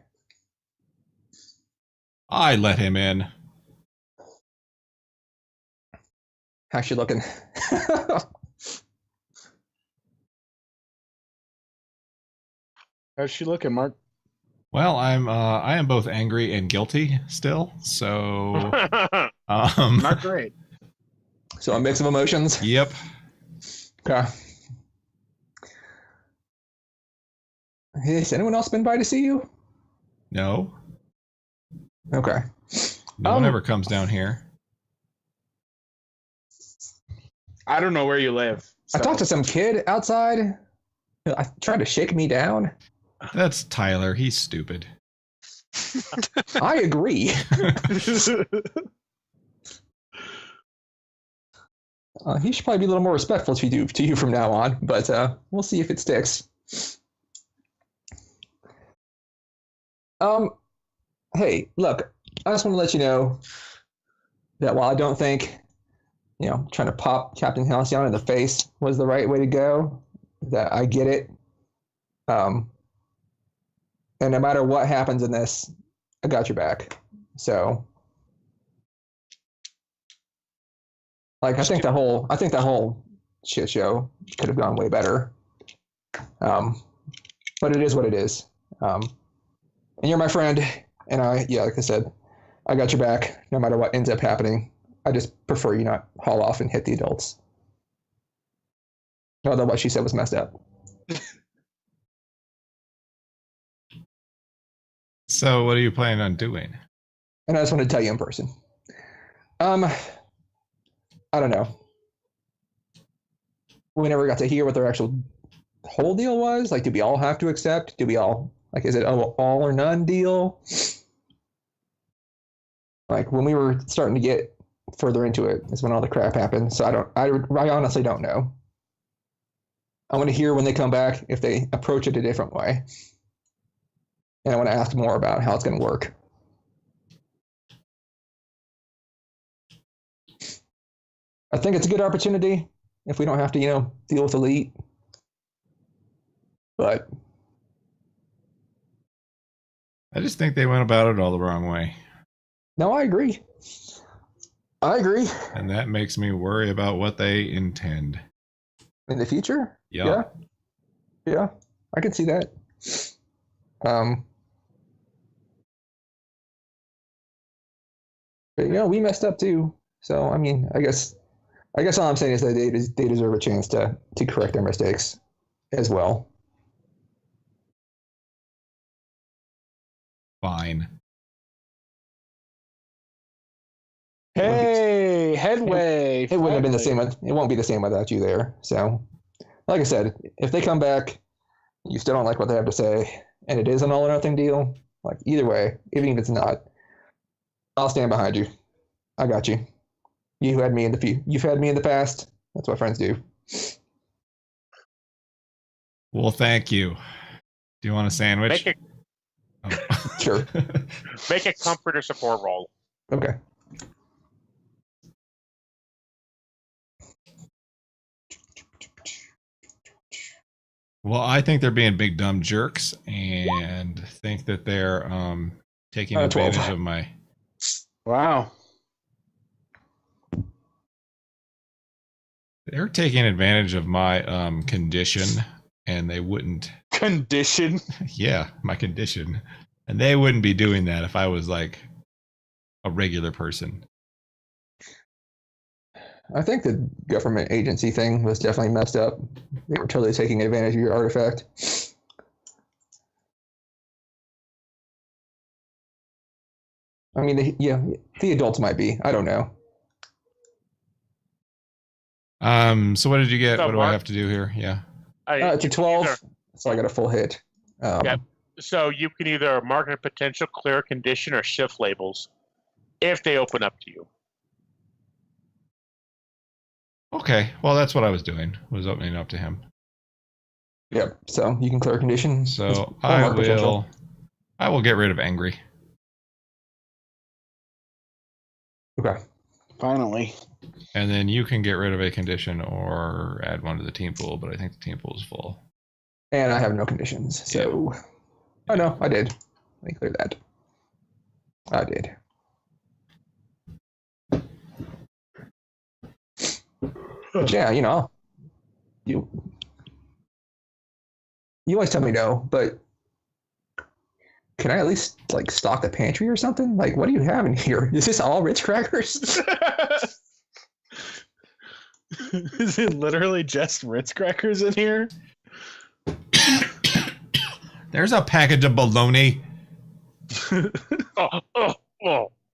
Speaker 1: I let him in.
Speaker 5: How's she looking?
Speaker 3: How's she looking, Mark?
Speaker 1: Well, I am both angry and guilty still. So,
Speaker 3: Not great.
Speaker 5: So a mix of emotions.
Speaker 1: yep.
Speaker 5: Okay. Hey, has anyone else been by to see you?
Speaker 1: No,
Speaker 5: Okay.
Speaker 1: no one ever comes down here.
Speaker 3: I don't know where you live.
Speaker 5: I talked to some kid outside. I tried to shake me down.
Speaker 1: That's Tyler. He's stupid.
Speaker 5: I agree. He should probably be a little more respectful to you from now on, but we'll see if it sticks. Hey, look, I just want to let you know that while I don't think, trying to pop Captain Halcyon in the face was the right way to go, that I get it. And no matter what happens in this, I got your back. So, like, I think that whole shit show could have gone way better. But it is what it is. And you're my friend, and like I said, I got your back no matter what ends up happening. I just prefer you not haul off and hit the adults. Although what she said was messed up.
Speaker 1: So, what are you planning on doing?
Speaker 5: And I just wanted to tell you in person. I don't know. We never got to hear what their actual whole deal was. Like, do we all have to accept? Do we all, like, is it all or none deal? Like, when we were starting to get further into it is when all the crap happened. So I honestly don't know. I want to hear when they come back if they approach it a different way. And I want to ask more about how it's going to work. I think it's a good opportunity if we don't have to, deal with Elite. But
Speaker 1: I just think they went about it all the wrong way.
Speaker 5: no, I agree.
Speaker 1: And that makes me worry about what they intend.
Speaker 5: In the future?
Speaker 1: Yeah.
Speaker 5: Yeah, I can see that. But we messed up too. So I mean, I guess all I'm saying is that they deserve a chance to correct their mistakes as well.
Speaker 1: Fine.
Speaker 3: Hey, headway.
Speaker 5: It wouldn't have been the
Speaker 3: finally.
Speaker 5: same. It won't be the same without you there. So, like I said, if they come back, you still don't like what they have to say, and it is an all or nothing deal. Like either way, even if it's not, I'll stand behind you. I got you. You've had me in the past. That's what friends do.
Speaker 1: Well, thank you. Do you want a sandwich?
Speaker 2: Make
Speaker 5: Sure.
Speaker 2: a comfort or support roll.
Speaker 5: Okay.
Speaker 1: Well, I think they're being big dumb jerks and think that they're taking
Speaker 5: 12.
Speaker 1: advantage of my.
Speaker 3: Wow.
Speaker 1: They're taking advantage of my condition, and they wouldn't.
Speaker 3: Condition.
Speaker 1: Yeah, my condition, and they wouldn't be doing that if I was like a regular person.
Speaker 5: I think the government agency thing was definitely messed up. They were totally taking advantage of your artifact. I mean, the adults might be. I don't know.
Speaker 1: So what did you get?
Speaker 2: So,
Speaker 1: What do I
Speaker 2: Mark?
Speaker 1: have to do here? Yeah.
Speaker 5: It's a 12, so I got a full hit.
Speaker 2: Yep. So you can either mark a potential clear condition or shift labels if they open up to you.
Speaker 1: Okay. Well, that's what I was doing. Was opening up to him.
Speaker 5: Yep. So you can clear condition.
Speaker 1: So
Speaker 5: I'll mark potential.
Speaker 1: I will get rid of angry.
Speaker 5: Okay.
Speaker 3: Finally.
Speaker 1: And then you can get rid of a condition or add one to the team pool, but I think the team pool is full.
Speaker 5: And I have no conditions. So Oh no, I did. Let me clear that. I did. But yeah, you always tell me no, but can I at least like stock the pantry or something? Like, what do you have in here? Is this all Ritz crackers?
Speaker 3: Is it literally just Ritz crackers in here?
Speaker 1: There's a package of bologna.
Speaker 2: Oh.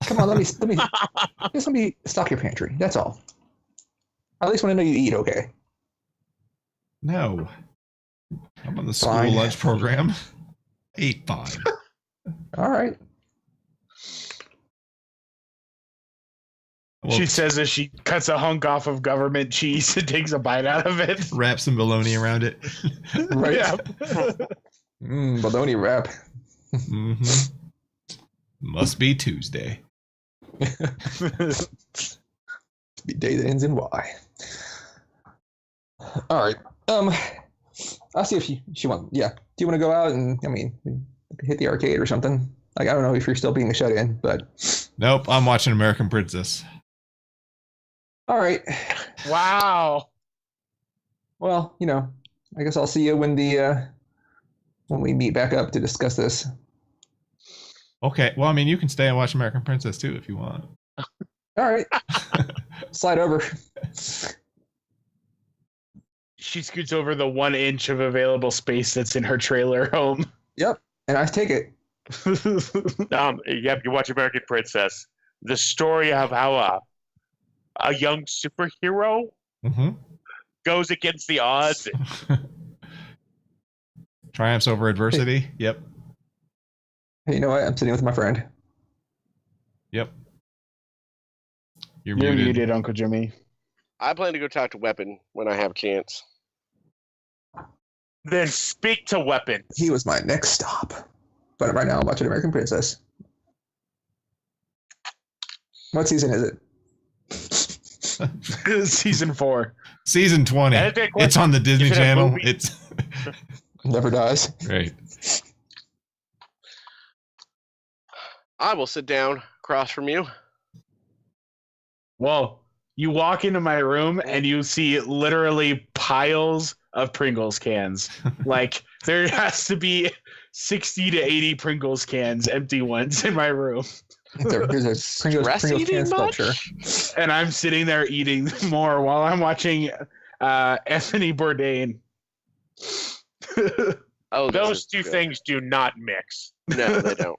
Speaker 5: Come on, let me just let me stock your pantry. That's all. I at least want to know you eat okay.
Speaker 1: No. I'm on the school
Speaker 5: Fine.
Speaker 1: lunch program. 8 fine.
Speaker 5: All right.
Speaker 1: Well,
Speaker 3: She says as she cuts a hunk off of government cheese and takes a bite out of it.
Speaker 1: wrap some bologna around it.
Speaker 5: Right.
Speaker 3: Yeah.
Speaker 5: Bologna wrap.
Speaker 1: hmm Must be Tuesday.
Speaker 5: Be day that ends in Y. All right. I'll see if she wants. Yeah. Do you want to go out and hit the arcade or something? Like, I don't know if you're still being shut in, but
Speaker 1: Nope, I'm watching American Princess.
Speaker 5: all right.
Speaker 3: Wow.
Speaker 5: Well, I guess I'll see you when we meet back up to discuss this.
Speaker 1: Okay, well, I mean, you can stay and watch American Princess too if you want.
Speaker 5: All right. Slide over.
Speaker 3: She scoots over the 1 inch of available space that's in her trailer home.
Speaker 5: Yep. And I take it.
Speaker 2: Yep, you watch American Princess. The story of how a young superhero
Speaker 1: Mm-hmm.
Speaker 2: goes against the odds.
Speaker 1: Triumphs over adversity. Yep.
Speaker 5: Hey, you know what? I'm sitting with my friend.
Speaker 1: Yep. You're
Speaker 3: You're
Speaker 1: muted.
Speaker 3: muted, Uncle Jimmy.
Speaker 4: I plan to go talk to Weapon when I have a chance.
Speaker 2: Then speak to weapons.
Speaker 5: He was my next stop. But right now I'm watching American Princess. What season is it?
Speaker 3: Season 4.
Speaker 1: Season 20.
Speaker 2: That is a great question.
Speaker 1: It's on the Disney
Speaker 2: Is it a
Speaker 1: Channel.
Speaker 2: movie?
Speaker 1: It's
Speaker 5: Never dies.
Speaker 1: right.
Speaker 4: I will sit down across from you.
Speaker 3: Well, you walk into my room and you see literally piles of Pringles cans. Like, there has to be 60 to 80 Pringles cans, empty ones, in my room.
Speaker 5: There's a
Speaker 4: Stress
Speaker 5: Pringles
Speaker 4: eating
Speaker 5: can sculpture.
Speaker 4: much?
Speaker 3: And I'm sitting there eating more while I'm watching Anthony Bourdain.
Speaker 4: Oh, this
Speaker 2: Those
Speaker 4: is
Speaker 2: two
Speaker 4: good.
Speaker 2: things do not mix.
Speaker 4: No, they don't.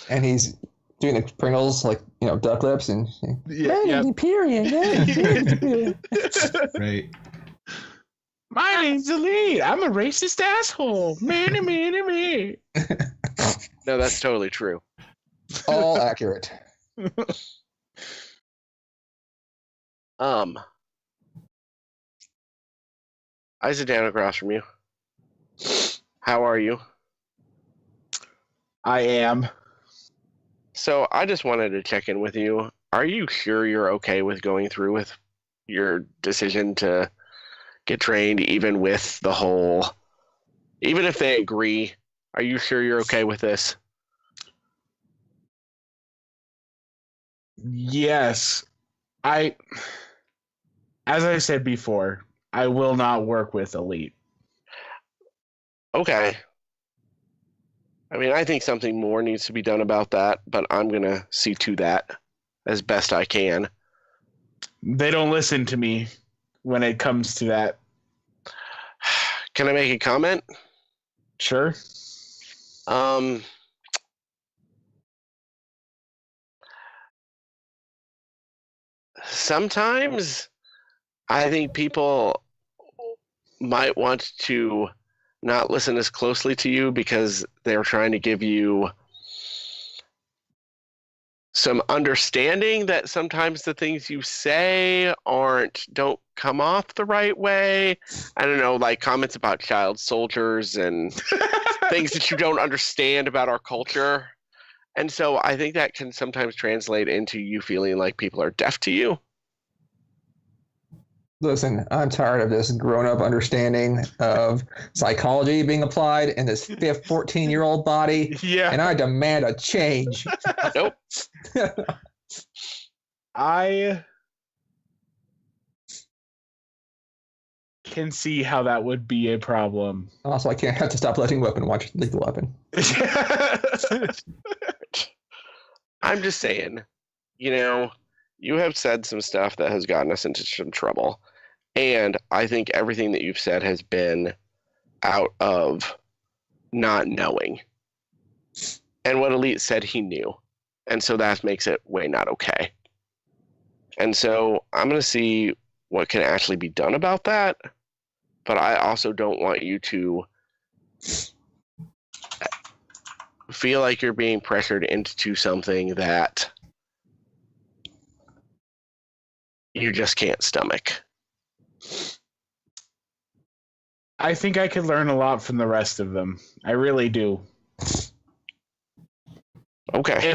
Speaker 5: And he's doing the Pringles like, duck lips and
Speaker 3: Yeah,
Speaker 5: period. Period.
Speaker 1: Right.
Speaker 3: My name's Elite. I'm a racist asshole. Me.
Speaker 4: No, that's totally true.
Speaker 5: All accurate.
Speaker 4: I sit down across from you. How are you?
Speaker 3: I am.
Speaker 4: So I just wanted to check in with you. Are you sure you're okay with going through with your decision to get trained, even with the whole, even if they agree? Are you sure you're okay with this?
Speaker 3: Yes. As I said before, I will not work with Elite.
Speaker 4: Okay. I mean, I think something more needs to be done about that, but I'm going to see to that as best I can.
Speaker 3: They don't listen to me when it comes to that.
Speaker 4: Can I make a comment?
Speaker 3: Sure.
Speaker 4: Sometimes I think people might want to not listen as closely to you because they're trying to give you some understanding that sometimes the things you say don't come off the right way. I don't know, like comments about child soldiers and things that you don't understand about our culture. And so I think that can sometimes translate into you feeling like people are deaf to you.
Speaker 5: Listen, I'm tired of this grown-up understanding of psychology being applied in this 14-year-old body,
Speaker 3: Yeah.
Speaker 5: and I demand a change.
Speaker 4: Nope.
Speaker 3: I can see how that would be a problem.
Speaker 5: Also, I can't have to stop letting Weapon watch Lethal Weapon.
Speaker 4: I'm just saying, you have said some stuff that has gotten us into some trouble. And I think everything that you've said has been out of not knowing. And what Elite said he knew. And so that makes it way not okay. And so I'm going to see what can actually be done about that. But I also don't want you to feel like you're being pressured into something that you just can't stomach.
Speaker 3: I think I could learn a lot from the rest of them. I really do.
Speaker 4: Okay.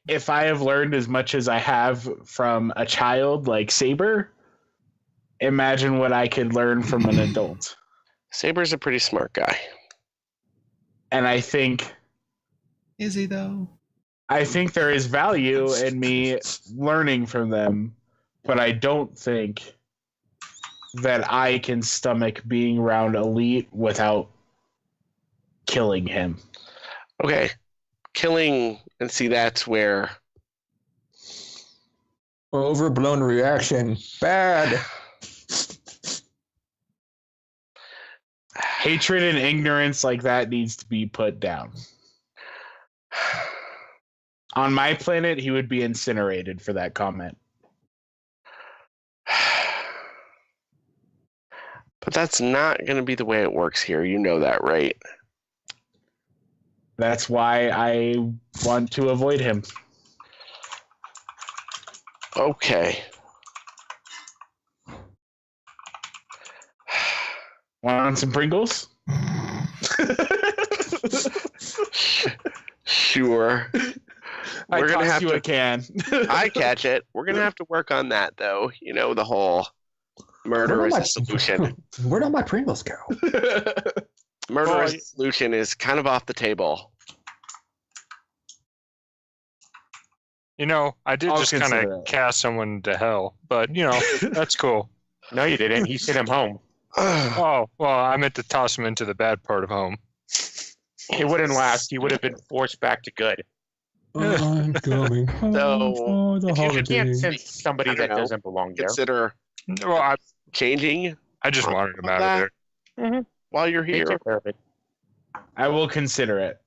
Speaker 3: If I have learned as much as I have from a child like Saber, imagine what I could learn from an adult.
Speaker 4: Saber's a pretty smart guy.
Speaker 3: And I think
Speaker 1: Is he though?
Speaker 3: there is value in me learning from them, but I don't think that I can stomach being around Elite without killing him.
Speaker 4: Okay. Killing, and see, that's where...
Speaker 5: Overblown reaction. Bad.
Speaker 3: Hatred and ignorance like that needs to be put down. On my planet, he would be incinerated for that comment.
Speaker 4: But that's not going to be the way it works here. You know that, right?
Speaker 3: That's why I want to avoid him.
Speaker 4: Okay.
Speaker 3: Want some Pringles?
Speaker 4: Sure.
Speaker 3: I
Speaker 4: We're gonna
Speaker 3: tossed
Speaker 4: have
Speaker 3: you
Speaker 4: to.
Speaker 3: a can.
Speaker 4: I catch it. We're gonna have to work on that, though. The whole murder is a solution.
Speaker 5: Where'd all my Pringles go?
Speaker 4: Murder as a solution is kind of off the table.
Speaker 6: I did
Speaker 3: I'll
Speaker 6: just kind
Speaker 3: consider
Speaker 6: of
Speaker 3: it.
Speaker 6: cast someone to hell, but that's cool.
Speaker 2: No, you didn't. He sent him home.
Speaker 6: Oh, well, I meant to toss him into the bad part of home.
Speaker 2: It wouldn't last. He would have been forced back to good.
Speaker 5: I'm coming home
Speaker 4: So,
Speaker 5: for the
Speaker 2: You
Speaker 5: holidays.
Speaker 2: can't send somebody
Speaker 4: I don't
Speaker 2: that
Speaker 4: know.
Speaker 2: doesn't belong there.
Speaker 4: Consider
Speaker 6: Well,
Speaker 4: changing
Speaker 6: I just wanted him out of there.
Speaker 4: while you're
Speaker 2: Take
Speaker 4: here.
Speaker 2: care of it.
Speaker 3: I will consider it.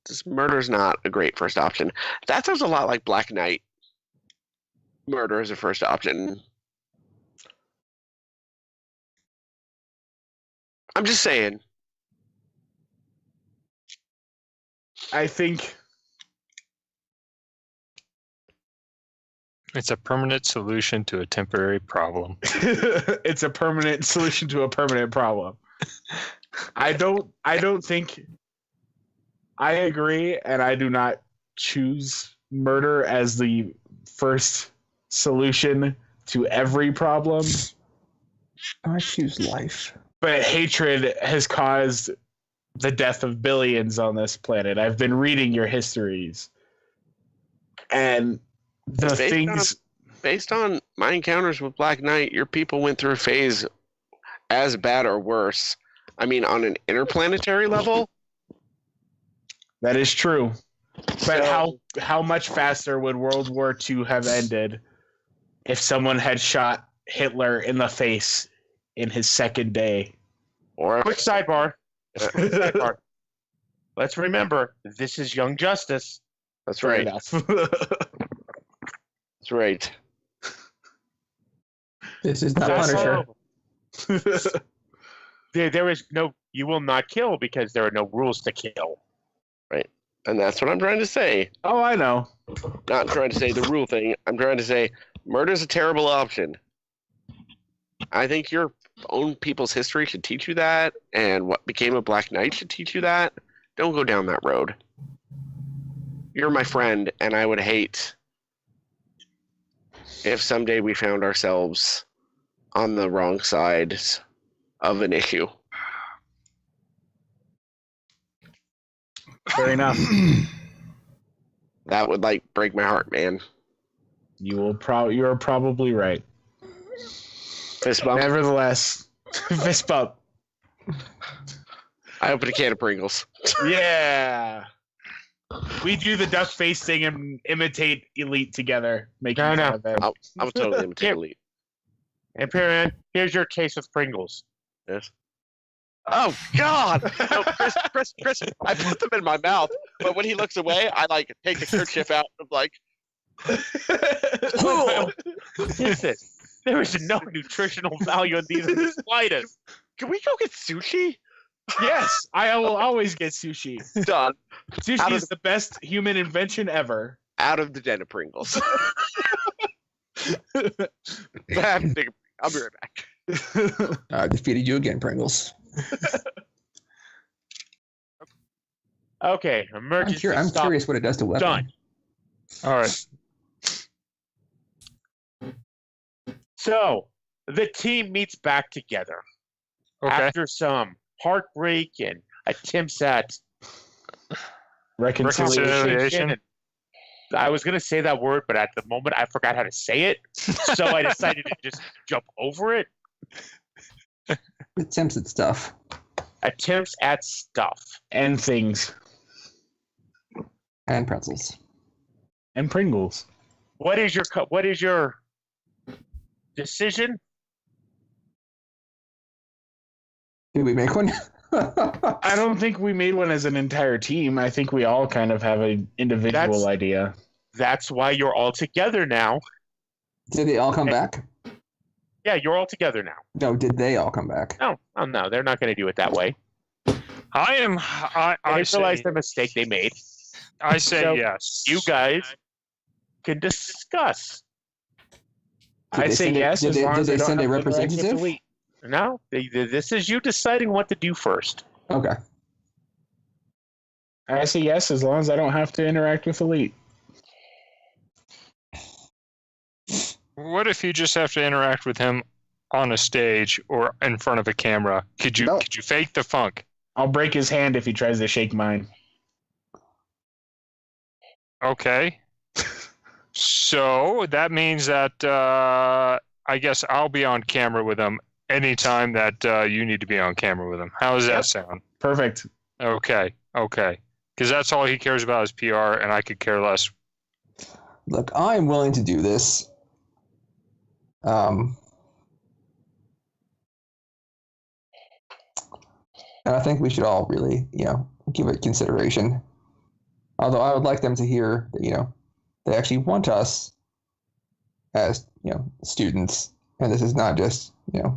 Speaker 4: Just murder's not a great first option. That sounds a lot like Black Knight. Murder is a first option. I'm just saying.
Speaker 3: I think
Speaker 6: It's a permanent solution to a temporary problem.
Speaker 3: it's a permanent solution to a permanent problem. I don't think I agree, and I do not choose murder as the first solution to every problem.
Speaker 5: I choose life.
Speaker 3: But hatred has caused the death of billions on this planet. I've been reading your histories. And the
Speaker 4: Based on my encounters with Black Knight, your people went through a phase as bad or worse. I mean, on an interplanetary level.
Speaker 3: that is true. But
Speaker 4: So-
Speaker 3: how much faster would World War II have ended if someone had shot Hitler in the face in his second day?
Speaker 4: Or
Speaker 2: Quick sidebar. Sidebar. Let's remember, this is Young Justice.
Speaker 4: that's
Speaker 3: Fair
Speaker 4: right.
Speaker 3: enough.
Speaker 4: That's right.
Speaker 5: This is not
Speaker 2: That's
Speaker 5: Punisher.
Speaker 2: all. There is no, you will not kill because there are no rules to kill.
Speaker 4: And that's what I'm trying to say.
Speaker 3: Oh, I know.
Speaker 4: Not trying to say the rule thing. I'm trying to say murder's a terrible option. I think your own people's history should teach you that, and what became of Black Knight should teach you that. Don't go down that road. You're my friend, and I would hate if someday we found ourselves on the wrong sides of an issue.
Speaker 3: Fair enough.
Speaker 4: That would like break my heart, man.
Speaker 3: You're probably right.
Speaker 4: Fist bump.
Speaker 3: Nevertheless, fist bump.
Speaker 4: I opened a can of Pringles.
Speaker 3: Yeah. We do the duck face thing and imitate Elite together. Making
Speaker 2: No.
Speaker 3: fun of it.
Speaker 4: I'm totally imitating Elite.
Speaker 2: Imperion, here's your case of Pringles.
Speaker 4: Yes. Oh God! No, Chris! I put them in my mouth, but when he looks away, I like take the kerchief out and I'm like,
Speaker 2: Listen, there is no nutritional value in these in the slightest.
Speaker 4: "Can we go get sushi?"
Speaker 3: Yes, I will always get sushi.
Speaker 4: Done.
Speaker 3: Sushi is the best human invention ever.
Speaker 4: Out of the den of Pringles. I'll be right back.
Speaker 5: I defeated you again, Pringles.
Speaker 2: Okay, emergency
Speaker 5: I'm
Speaker 2: stop.
Speaker 5: curious what it does to weapon.
Speaker 2: Done.
Speaker 6: All right.
Speaker 2: So the team meets back together
Speaker 6: Okay.
Speaker 2: after some heartbreak and attempts at
Speaker 3: Reconciliation.
Speaker 2: and I was gonna say that word, but at the moment I forgot how to say it, so I decided to just jump over it.
Speaker 5: Attempts at stuff.
Speaker 2: Attempts at stuff.
Speaker 3: And things.
Speaker 5: And pretzels.
Speaker 3: And Pringles.
Speaker 2: What is your decision?
Speaker 5: Did we make one?
Speaker 3: I don't think we made one as an entire team. I think we all kind of have an individual idea.
Speaker 2: That's why you're all together now.
Speaker 5: Did they all come back?
Speaker 2: Yeah, you're all together now.
Speaker 5: No, did they all come back?
Speaker 2: No, they're not going to do it that way.
Speaker 6: I
Speaker 2: They
Speaker 6: say,
Speaker 2: realize the mistake they made.
Speaker 6: I say
Speaker 2: So,
Speaker 6: yes.
Speaker 2: You guys can discuss.
Speaker 5: Did
Speaker 3: I
Speaker 5: they
Speaker 3: say
Speaker 5: send
Speaker 3: yes.
Speaker 5: Did
Speaker 3: as
Speaker 5: they,
Speaker 3: long
Speaker 5: did
Speaker 3: as
Speaker 5: they
Speaker 3: don't
Speaker 5: send a
Speaker 3: have to interact with
Speaker 5: representative?
Speaker 3: Elite.
Speaker 2: No, this is you deciding what to do first.
Speaker 5: Okay.
Speaker 3: I say yes as long as I don't have to interact with Elite.
Speaker 6: What if you just have to interact with him on a stage or in front of a camera? Could you
Speaker 5: No.
Speaker 6: fake the funk?
Speaker 3: I'll break his hand if he tries to shake mine.
Speaker 6: Okay. So that means that I guess I'll be on camera with him anytime that you need to be on camera with him. How does that
Speaker 3: Yep.
Speaker 6: sound?
Speaker 3: Perfect.
Speaker 6: Okay. Because that's all he cares about is PR, and I could care less.
Speaker 5: Look, I'm willing to do this. And I think we should all really, give it consideration. Although I would like them to hear that, they actually want us as, students. And this is not just, a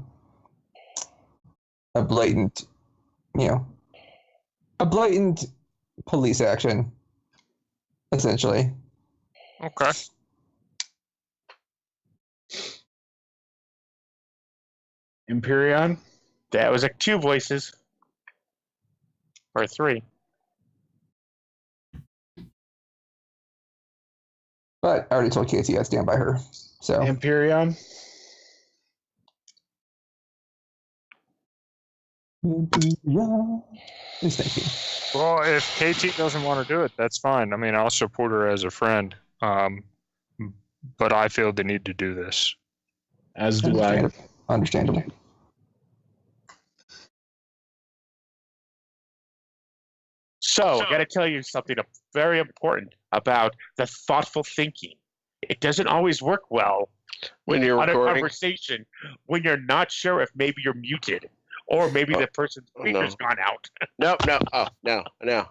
Speaker 5: blatant police action, essentially.
Speaker 6: Okay.
Speaker 3: Imperion?
Speaker 2: That was like 2 voices. Or 3.
Speaker 5: But I already told Casey I'd stand by her. So
Speaker 3: Imperion?
Speaker 5: Please, thank you.
Speaker 6: Well, if KT doesn't want to do it, that's fine. I mean, I'll support her as a friend. But I feel the need to do this.
Speaker 3: As do I.
Speaker 5: Understandable.
Speaker 2: So, I got to tell you something very important about the thoughtful thinking. It doesn't always work well
Speaker 4: When you're
Speaker 2: on a
Speaker 4: recording,
Speaker 2: conversation when you're not sure if maybe you're muted or maybe the person's
Speaker 4: oh,
Speaker 2: speaker's
Speaker 4: no.
Speaker 2: gone out.
Speaker 4: no,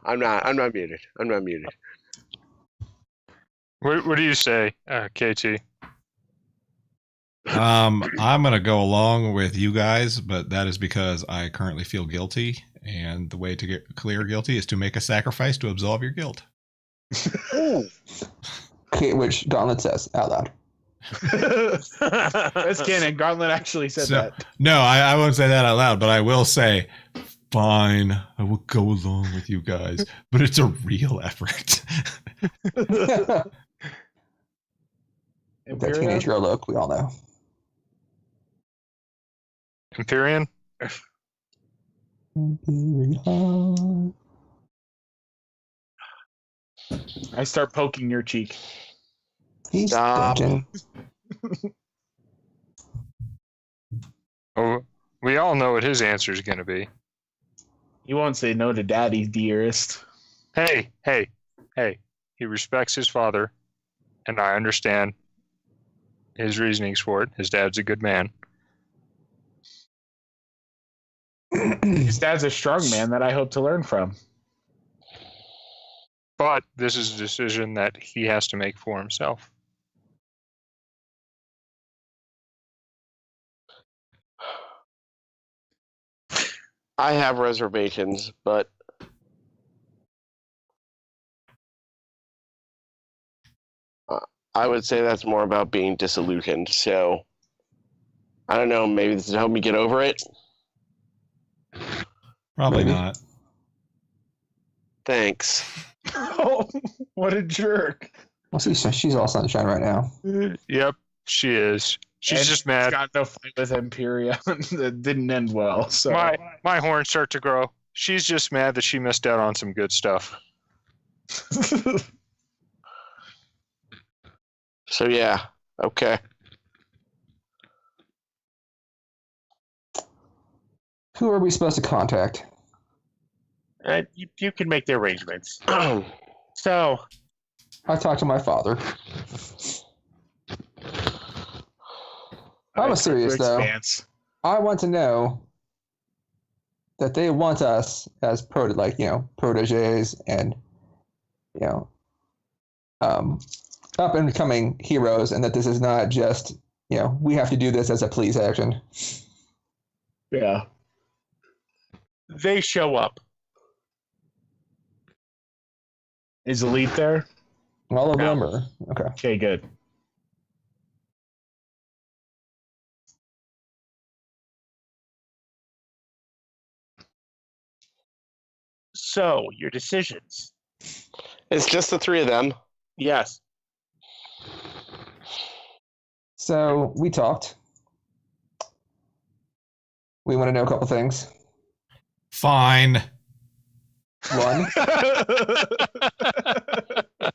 Speaker 4: I'm not muted.
Speaker 6: What do you say, KT?
Speaker 1: I'm gonna go along with you guys, but that is because I currently feel guilty, and the way to get clear guilty is to make a sacrifice to absolve your guilt.
Speaker 5: Okay, which Gauntlet says out loud.
Speaker 3: That's canon. Gauntlet actually said
Speaker 1: So-
Speaker 3: that.
Speaker 1: No, I won't say that out loud, but I will say, fine, I will go along with you guys, but it's a real effort.
Speaker 5: That
Speaker 3: Imperion?
Speaker 5: teenage girl look, we all know.
Speaker 6: Empyrean?
Speaker 3: I start poking your cheek.
Speaker 5: He's
Speaker 4: Stop.
Speaker 5: thinking.
Speaker 6: Oh, we all know what his answer is going to be.
Speaker 3: He won't say no to Daddy, dearest.
Speaker 6: Hey. He respects his father, and I understand his reasonings for it. His dad's a good man.
Speaker 3: His dad's a strong man that I hope to learn from.
Speaker 6: But this is a decision that he has to make for himself.
Speaker 4: I have reservations, but I would say that's more about being disillusioned. So I don't know. Maybe this will help me get over it.
Speaker 1: Probably
Speaker 5: Maybe.
Speaker 1: not.
Speaker 4: Thanks.
Speaker 3: Oh, what a jerk.
Speaker 5: Well, she's all sunshine right now.
Speaker 6: Yep, she is. She's
Speaker 3: And
Speaker 6: just mad.
Speaker 3: Got no fight with Empyrea. That didn't end well. So
Speaker 6: My horns start to grow. She's just mad that she missed out on some good stuff.
Speaker 4: So yeah. Okay.
Speaker 5: Who are we supposed to contact?
Speaker 2: You can make the arrangements. So,
Speaker 5: I talked to my father. I was serious though.
Speaker 3: Expanse.
Speaker 5: I want to know that they want us as proteges and up and coming heroes, and that this is not just we have to do this as a police action.
Speaker 3: Yeah.
Speaker 2: they show up.
Speaker 3: Is Elite there?
Speaker 5: All of
Speaker 2: No.
Speaker 5: them are okay.
Speaker 3: Okay, good.
Speaker 2: So, your decisions.
Speaker 4: It's just the three of them.
Speaker 2: Yes.
Speaker 5: So we talked. We want to know a couple things.
Speaker 1: Fine.
Speaker 5: One,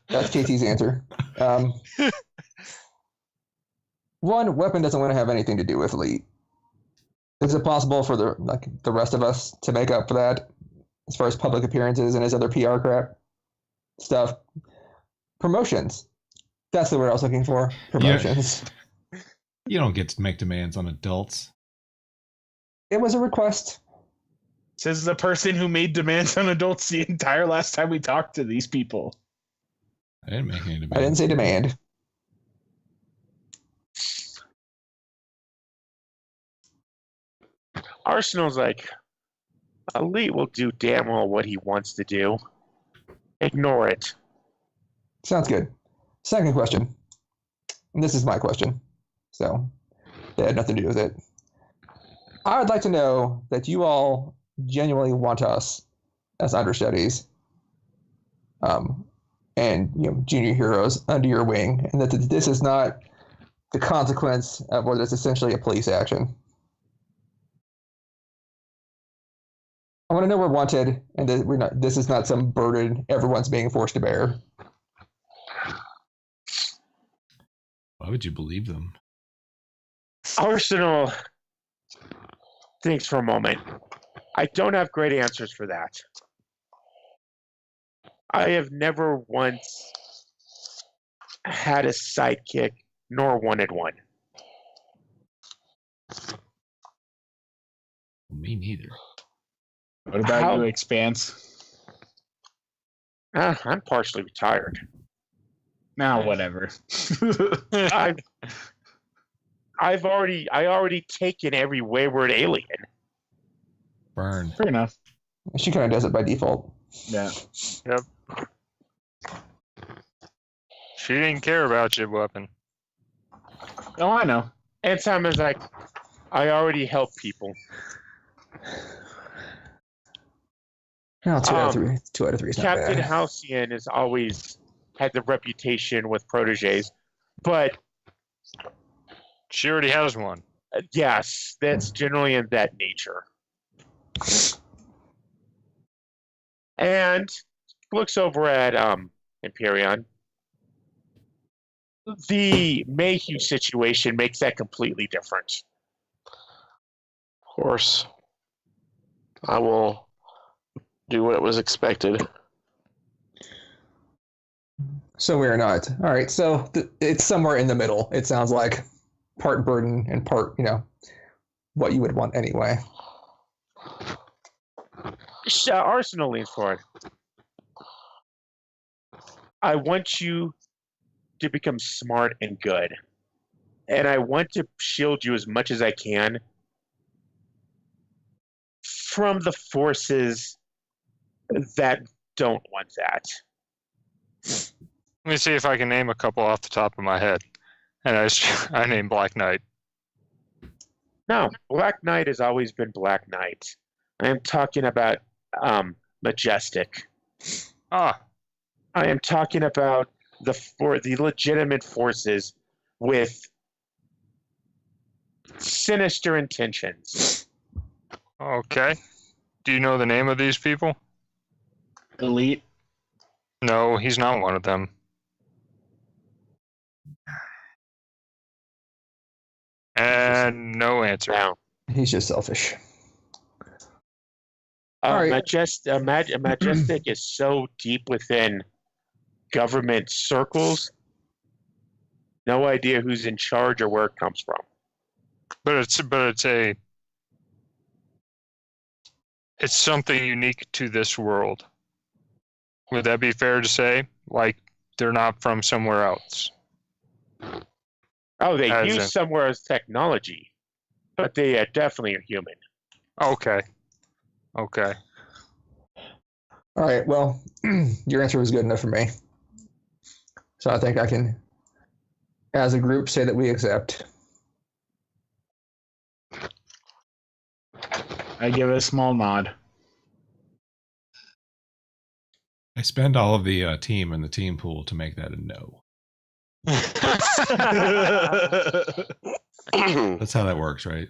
Speaker 5: that's KT's answer. One, Weapon doesn't want to have anything to do with Elite. Is it possible for the rest of us to make up for that, as far as public appearances and his other PR crap stuff? Promotions. That's the word I was looking for. Promotions.
Speaker 1: You don't get to make demands on adults.
Speaker 5: It was a request.
Speaker 3: Says the person who made demands on adults the entire last time we talked to these people.
Speaker 1: I didn't make any
Speaker 5: I didn't
Speaker 1: demands.
Speaker 5: say demand.
Speaker 2: Arsenal's like, Elite will do damn well what he wants to do. Ignore it.
Speaker 5: Sounds good. Second question. And this is my question. So, they had nothing to do with it. I would like to know that you all genuinely want us as understudies, and junior heroes under your wing, and that this is not the consequence of what is essentially a police action. I want to know we're wanted, and that we're not. This is not some burden everyone's being forced to bear.
Speaker 1: Why would you believe them?
Speaker 2: Arsenal thinks for a moment. I don't have great answers for that. I have never once had a sidekick, nor wanted one.
Speaker 1: Me neither.
Speaker 3: What about
Speaker 2: How-
Speaker 3: you, Expanse?
Speaker 2: I'm partially retired.
Speaker 3: Now, whatever.
Speaker 2: I already taken every wayward alien.
Speaker 1: Burn.
Speaker 3: Fair enough.
Speaker 5: She kind of does it by default.
Speaker 3: Yeah.
Speaker 6: She didn't care about your Weapon.
Speaker 3: Oh, I know.
Speaker 2: And Simon's like, I already help people.
Speaker 5: No, 2 out of 3. 2 out of 3 is not
Speaker 2: Captain
Speaker 5: bad.
Speaker 2: Halcyon has always had the reputation with proteges, but
Speaker 6: She already has one.
Speaker 2: Yes, that's generally in that nature. And looks over at Imperion. The Mayhew situation makes that completely different.
Speaker 4: Of course. I will do what was expected.
Speaker 5: So we're not. All right. So it's somewhere in the middle. It sounds like part burden and part, what you would want anyway.
Speaker 2: Arsenal leans forward. I want you to become smart and good. And I want to shield you as much as I can from the forces that don't want that.
Speaker 6: Let me see if I can name a couple off the top of my head. And I named Black Knight.
Speaker 2: No, Black Knight has always been Black Knight. I am talking about Majestic.
Speaker 6: Ah,
Speaker 2: I am talking about the legitimate forces with sinister intentions.
Speaker 6: okay. Do you know the name of these people?
Speaker 3: Elite.
Speaker 6: No, he's not one of them. And no answer.
Speaker 2: Now,
Speaker 5: He's just selfish. All right.
Speaker 2: Majestic is so deep within government circles. No idea who's in charge or where it comes from.
Speaker 6: But it's something unique to this world. Would that be fair to say? Like they're not from somewhere else.
Speaker 2: Oh, they use somewhere as technology, but they definitely are human.
Speaker 6: Okay.
Speaker 5: All right. Well, your answer was good enough for me. So I think I can, as a group, say that we accept.
Speaker 3: I give a small nod.
Speaker 1: I spend all of the team in the team pool to make that a no. That's how that works, right?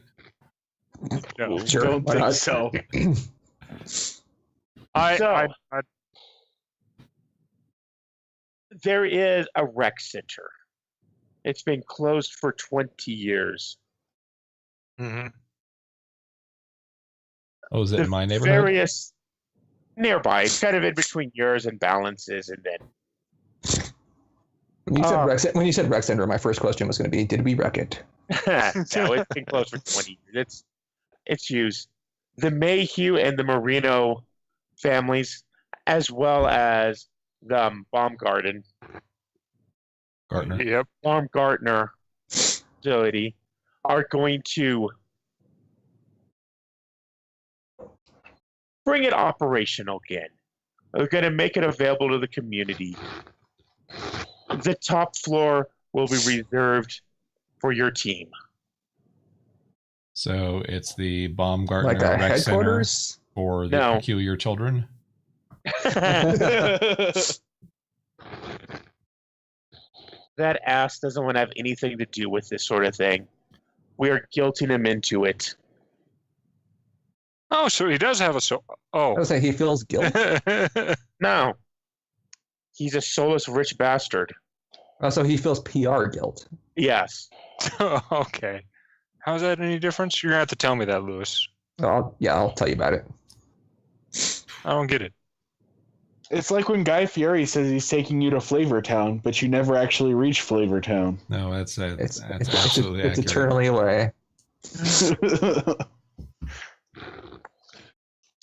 Speaker 3: No,
Speaker 5: Sure,
Speaker 3: don't
Speaker 5: why
Speaker 3: think
Speaker 5: not?
Speaker 3: so.
Speaker 2: There is a rec center. It's been closed for 20 years.
Speaker 6: Mhm.
Speaker 1: Oh, is it in my neighborhood?
Speaker 2: Various nearby. It's kind of in between yours and Balances, and then
Speaker 5: When you said rec center, my first question was going to be, did we wreck it?
Speaker 2: no, it's been closed for 20 years. It's used. The Mayhew and the Marino families, as well as the
Speaker 1: Gartner.
Speaker 6: Yep.
Speaker 2: Baumgartner facility, are going to bring it operational again. They're going to make it available to the community. The top floor will be reserved for your team.
Speaker 1: So it's the Baumgartner
Speaker 5: Like a
Speaker 1: Rec Center
Speaker 5: headquarters?
Speaker 1: for the
Speaker 2: No.
Speaker 1: peculiar children.
Speaker 2: That ass doesn't want to have anything to do with this sort of thing. We are guilting him into it.
Speaker 6: Oh, so he does have a soul.
Speaker 5: I
Speaker 6: Oh.
Speaker 5: would say he feels guilt.
Speaker 2: No. He's a soulless rich bastard.
Speaker 5: So he feels PR guilt.
Speaker 2: Yes.
Speaker 6: Okay. How's that any difference? You're gonna have to tell me that, Lewis.
Speaker 5: I'll tell you about it.
Speaker 6: I don't get it.
Speaker 3: It's like when Guy Fieri says he's taking you to Flavortown, but you never actually reach Flavortown.
Speaker 1: No, that's
Speaker 5: It's
Speaker 1: absolutely
Speaker 5: it's
Speaker 1: accurate.
Speaker 5: eternally away.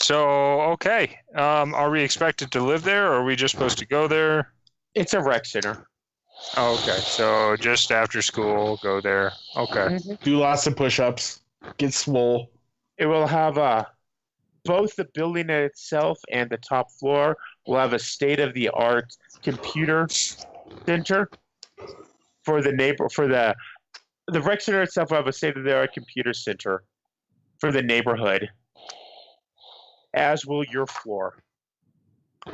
Speaker 6: So, okay. Are we expected to live there, or are we just supposed to go there?
Speaker 2: It's a rec center.
Speaker 6: Oh, okay. So just after school, go there. Okay.
Speaker 3: Do lots of push-ups. Get swole.
Speaker 2: It will have both the building itself and the top floor will have a state-of-the-art computer center for the rec center itself will have a state-of-the-art computer center for the neighborhood, as will your floor.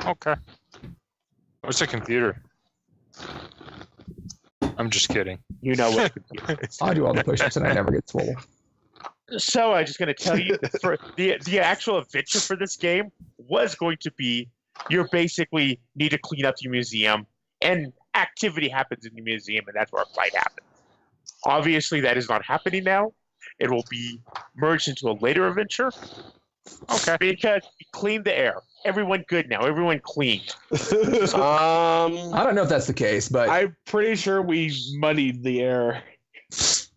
Speaker 6: Okay. What's a computer? I'm just kidding.
Speaker 2: You know what a computer is.
Speaker 5: I do all the push-ups and I never get swole.
Speaker 2: So I'm just going to tell you for the actual adventure for this game was going to be you basically need to clean up your museum, and activity happens in the museum, and that's where a fight happens. Obviously, that is not happening now. It will be merged into a later adventure.
Speaker 6: Okay.
Speaker 2: Because we cleaned the air. Everyone good now. Everyone clean.
Speaker 5: I don't know if that's the case, but
Speaker 3: I'm pretty sure we muddied the air.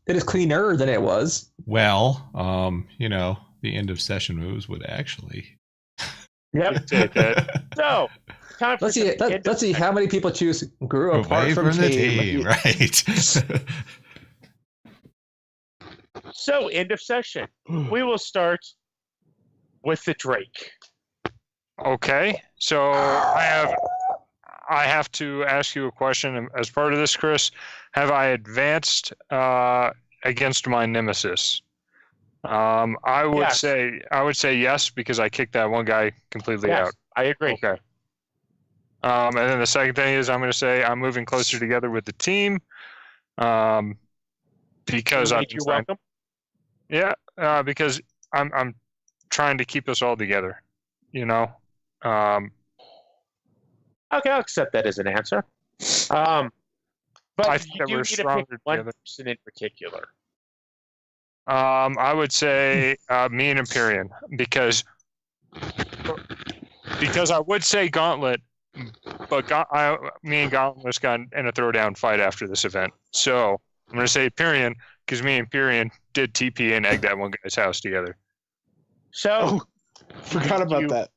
Speaker 5: it is cleaner than it was.
Speaker 1: Well, the end of session moves would actually.
Speaker 2: Yep.
Speaker 6: Take that.
Speaker 2: So, time for
Speaker 5: Let's see. Let's see how many people choose grew apart
Speaker 1: Away
Speaker 5: from
Speaker 1: the
Speaker 5: team.
Speaker 1: team, right?
Speaker 2: So, end of session. We will start with the Drake.
Speaker 6: Okay, so I have to ask you a question as part of this, Chris. Have I advanced against my nemesis? I would
Speaker 2: Yes.
Speaker 6: say yes, because I kicked that one guy completely
Speaker 2: Yes,
Speaker 6: out.
Speaker 2: I agree.
Speaker 6: Okay. And then the second thing is I'm going to say I'm moving closer together with the team. Because
Speaker 2: You're welcome.
Speaker 6: because I'm trying to keep us all together.
Speaker 2: Okay, I'll accept that as an answer. But
Speaker 6: I
Speaker 2: you
Speaker 6: think that
Speaker 2: do
Speaker 6: we're
Speaker 2: need to
Speaker 6: stronger
Speaker 2: pick one
Speaker 6: together.
Speaker 2: person in particular.
Speaker 6: I would say me and Empyrean because I would say Gauntlet, but me and Gauntlet got in a throwdown fight after this event. So I'm going to say Empyrean because me and Empyrean did TP and egg that one guy's house together.
Speaker 2: So,
Speaker 3: Forgot about that.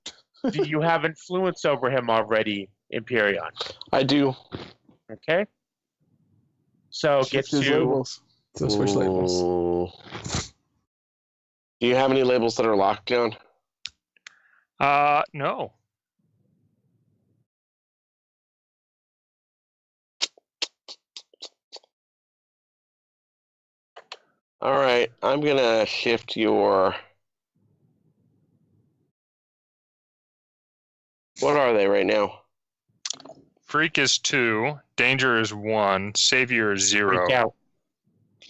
Speaker 2: do you have influence over him already, Empyrean?
Speaker 4: I do.
Speaker 2: Okay. So, get
Speaker 3: Shift his
Speaker 2: to
Speaker 3: labels.
Speaker 5: So switch labels.
Speaker 4: Ooh. Do you have any labels that are locked down?
Speaker 6: No.
Speaker 4: All right, I'm gonna shift your. What are they right now?
Speaker 6: Freak is 2, Danger is 1, Savior is 0.
Speaker 2: freak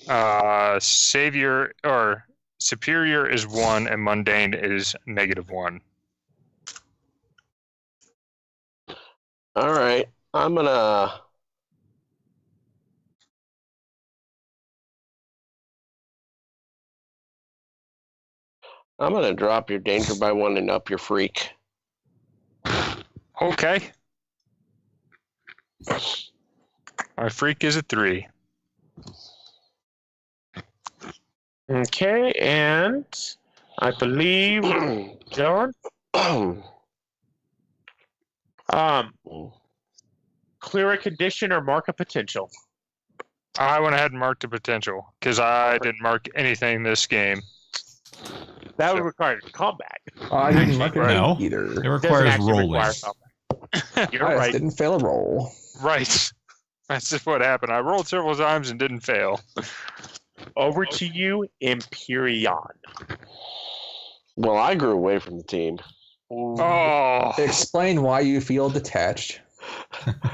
Speaker 2: out.
Speaker 6: Savior or Superior is 1, and Mundane is -1.
Speaker 4: All right, I'm gonna. Drop your danger by 1 and up your freak.
Speaker 6: Okay. My freak is a 3.
Speaker 2: Okay, and I believe John. Clear a condition or mark a potential.
Speaker 6: I went ahead and marked the potential because I didn't mark anything this game.
Speaker 2: That would require combat.
Speaker 5: I didn't mark it
Speaker 1: No.
Speaker 5: out either.
Speaker 1: It
Speaker 2: Doesn't
Speaker 1: requires
Speaker 2: actually
Speaker 1: rolling.
Speaker 2: require combat. You're
Speaker 5: I just
Speaker 2: right.
Speaker 5: didn't fail a roll.
Speaker 6: Right. That's just what happened. I rolled several times and didn't fail.
Speaker 2: Over to you, Empyrean.
Speaker 4: Well, I grew away from the team.
Speaker 6: Oh.
Speaker 5: Explain why you feel detached.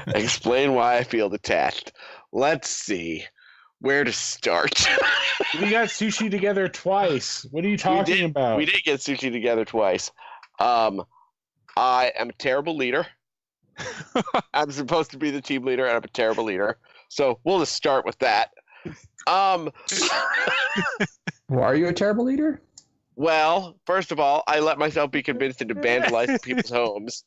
Speaker 4: Explain why I feel detached. Let's see where to start.
Speaker 3: We got sushi together twice. What are you talking about?
Speaker 4: We did get sushi together twice. I am a terrible leader. I'm supposed to be the team leader, and I'm a terrible leader. So we'll just start with that.
Speaker 5: Why are you a terrible leader?
Speaker 4: Well, first of all, I let myself be convinced into vandalizing people's homes.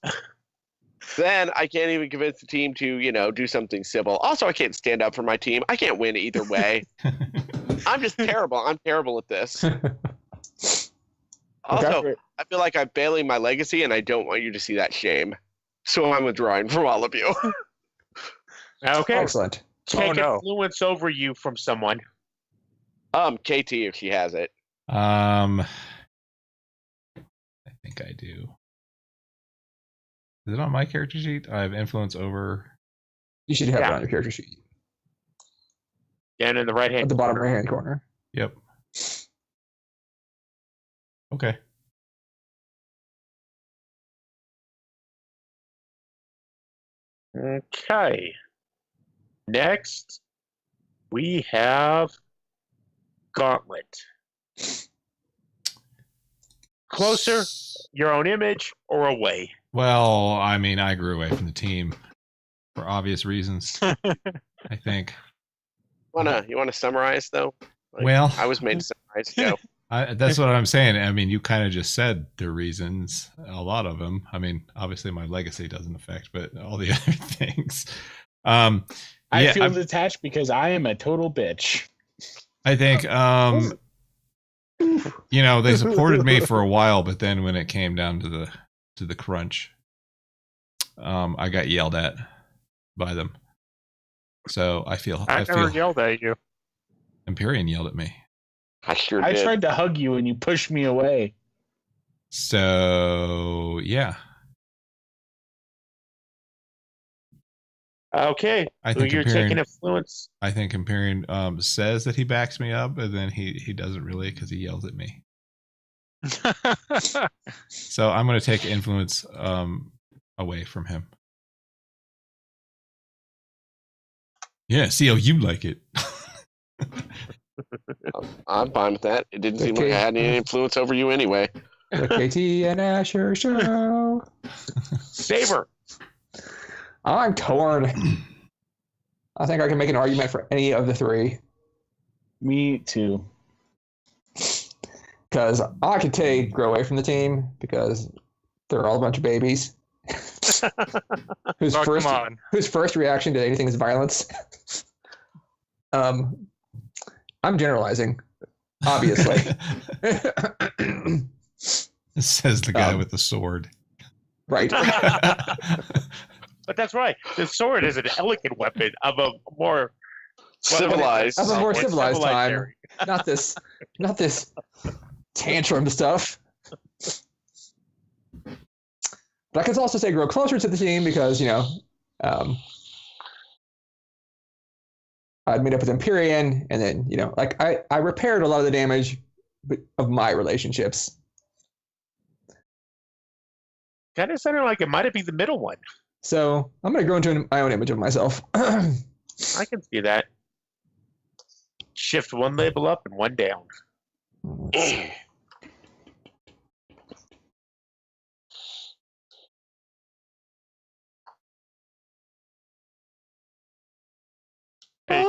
Speaker 4: Then I can't even convince the team to, do something civil. Also, I can't stand up for my team. I can't win either way. I'm just terrible. I'm terrible at this. Also, I feel like I'm failing my legacy, and I don't want you to see that shame. So I'm withdrawing from all of you.
Speaker 2: Okay.
Speaker 5: Excellent.
Speaker 2: Take
Speaker 6: no.
Speaker 2: influence over you from someone.
Speaker 4: KT, if she has it.
Speaker 1: I think I do. Is it on my character sheet? I have influence over.
Speaker 5: You should have it
Speaker 2: Yeah.
Speaker 5: on your character sheet
Speaker 2: And in the right
Speaker 5: at
Speaker 2: hand.
Speaker 5: the bottom right hand corner.
Speaker 1: Yep. Okay.
Speaker 2: Okay. Next, we have Gauntlet. Closer, your own image, or away?
Speaker 1: Well, I mean, I grew away from the team for obvious reasons. I think.
Speaker 4: You wanna summarize though?
Speaker 1: Well,
Speaker 4: I was made to summarize. Go.
Speaker 1: That's what I'm saying. I mean, you kind of just said the reasons, a lot of them. I mean, obviously my legacy doesn't affect, but all the other things.
Speaker 3: I feel detached because I am a total bitch.
Speaker 1: I think, they supported me for a while, but then when it came down to the crunch, I got yelled at by them. So I
Speaker 6: never yelled at you.
Speaker 1: Empyrean yelled at me.
Speaker 4: I sure
Speaker 3: I
Speaker 4: did.
Speaker 3: tried to hug you and you pushed me away.
Speaker 1: So yeah.
Speaker 2: Okay.
Speaker 1: I think
Speaker 2: you're taking influence.
Speaker 1: I think Empyrean says that he backs me up, and then he doesn't really because he yells at me. So I'm going to take influence away from him. Yeah, see how you like it.
Speaker 4: I'm fine with that. It didn't seem like I had any influence over you anyway.
Speaker 5: The KT and Asher show.
Speaker 2: Saber.
Speaker 5: I'm torn. I think I can make an argument for any of the three.
Speaker 3: Me too.
Speaker 5: Because I could grow away from the team because they're all a bunch of babies. whose first reaction to anything is violence. I'm generalizing, obviously.
Speaker 1: Says the guy with the sword.
Speaker 5: Right.
Speaker 2: But that's right. The sword is an elegant weapon of a more
Speaker 4: civilized
Speaker 5: time.
Speaker 2: area.
Speaker 5: Not this tantrum stuff. But I could also say grow closer to the team because, I'd meet up with Empyrean and then, I repaired a lot of the damage of my relationships.
Speaker 2: Kind of sounded like it might be the middle one.
Speaker 5: So I'm going to grow into my own image of myself.
Speaker 2: I can see that. Shift one label up and one down.
Speaker 6: Hey,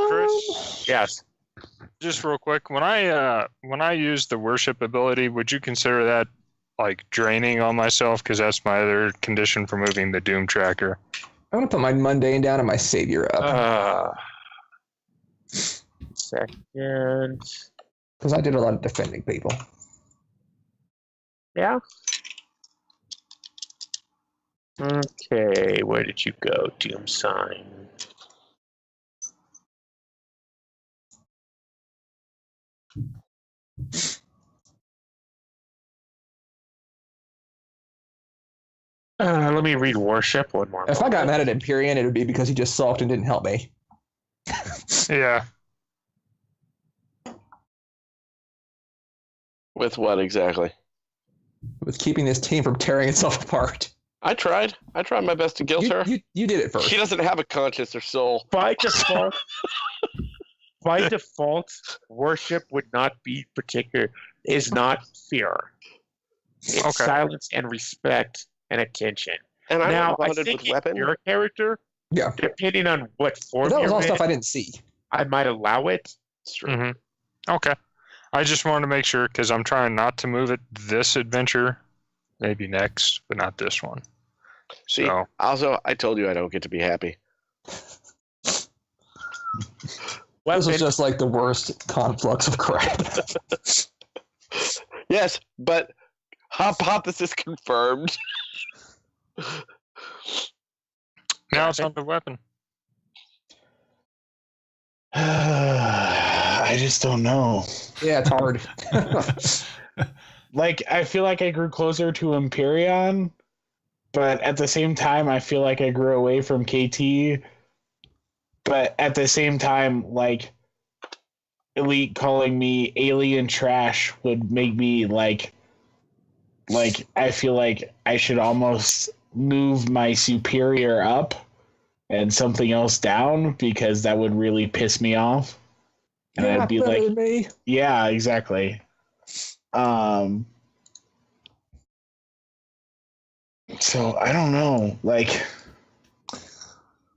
Speaker 6: Chris.
Speaker 2: Yes.
Speaker 6: Just real quick, when I use the worship ability, would you consider that like draining on myself? Because that's my other condition for moving the Doom tracker.
Speaker 5: I'm going to put my mundane down and my savior up.
Speaker 2: Second.
Speaker 5: Because I did a lot of defending people.
Speaker 2: Yeah. Okay, where did you go, Doom Sign? Let me read Worship one more.
Speaker 5: If I got mad at Empyrean, it would be because he just sulked and didn't help me.
Speaker 6: Yeah.
Speaker 4: With what exactly?
Speaker 5: With keeping this team from tearing itself apart.
Speaker 4: I tried my best to guilt her.
Speaker 5: You did it first.
Speaker 4: She doesn't have a conscience or soul.
Speaker 2: By default, worship would not be is not fear. It's silence and respect and attention.
Speaker 4: And
Speaker 2: I think your character, depending on what form
Speaker 5: that was all stuff I didn't see.
Speaker 2: I might allow it.
Speaker 4: It's true.
Speaker 6: Mm-hmm. Okay. I just wanted to make sure because I'm trying not to move it this adventure. Maybe next, but not this one.
Speaker 4: See, also, I told you I don't get to be happy.
Speaker 5: This is just like the worst conflux of crap.
Speaker 4: Yes, but hypothesis confirmed.
Speaker 6: Now it's on the weapon.
Speaker 3: I just don't know.
Speaker 5: Yeah, it's hard.
Speaker 3: Like, I feel like I grew closer to Empyrean, but at the same time, I feel like I grew away from KT. But at the same time, like, Elite calling me alien trash would make me, like, I feel like I should almost move my superior up and something else down because that would really piss me off. And
Speaker 5: You're
Speaker 3: I'd be
Speaker 5: not better
Speaker 3: like,
Speaker 5: than me.
Speaker 3: yeah, exactly. So I don't know. Like,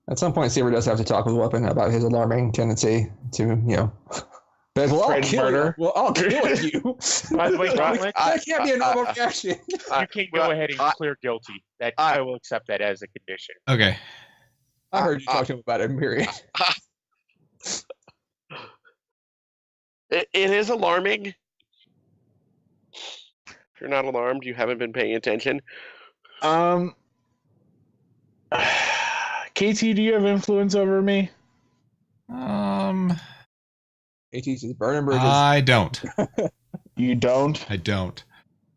Speaker 5: At some point, Saber does have to talk with Weapon about his alarming tendency to, be like, well, I'll
Speaker 3: Threaten
Speaker 5: kill you.
Speaker 3: murder.
Speaker 5: Well, I'll kill you.
Speaker 2: By the way, Gauntlet,
Speaker 5: That can't be a normal reaction.
Speaker 2: you can go ahead and clear guilty. That I will accept that as a condition.
Speaker 1: Okay.
Speaker 5: I heard you talk to him about it, period.
Speaker 4: It is alarming. If you're not alarmed, you haven't been paying attention.
Speaker 3: KT, do you have influence over me?
Speaker 5: AT's is burning bridges.
Speaker 1: I don't.
Speaker 3: You don't?
Speaker 1: I don't.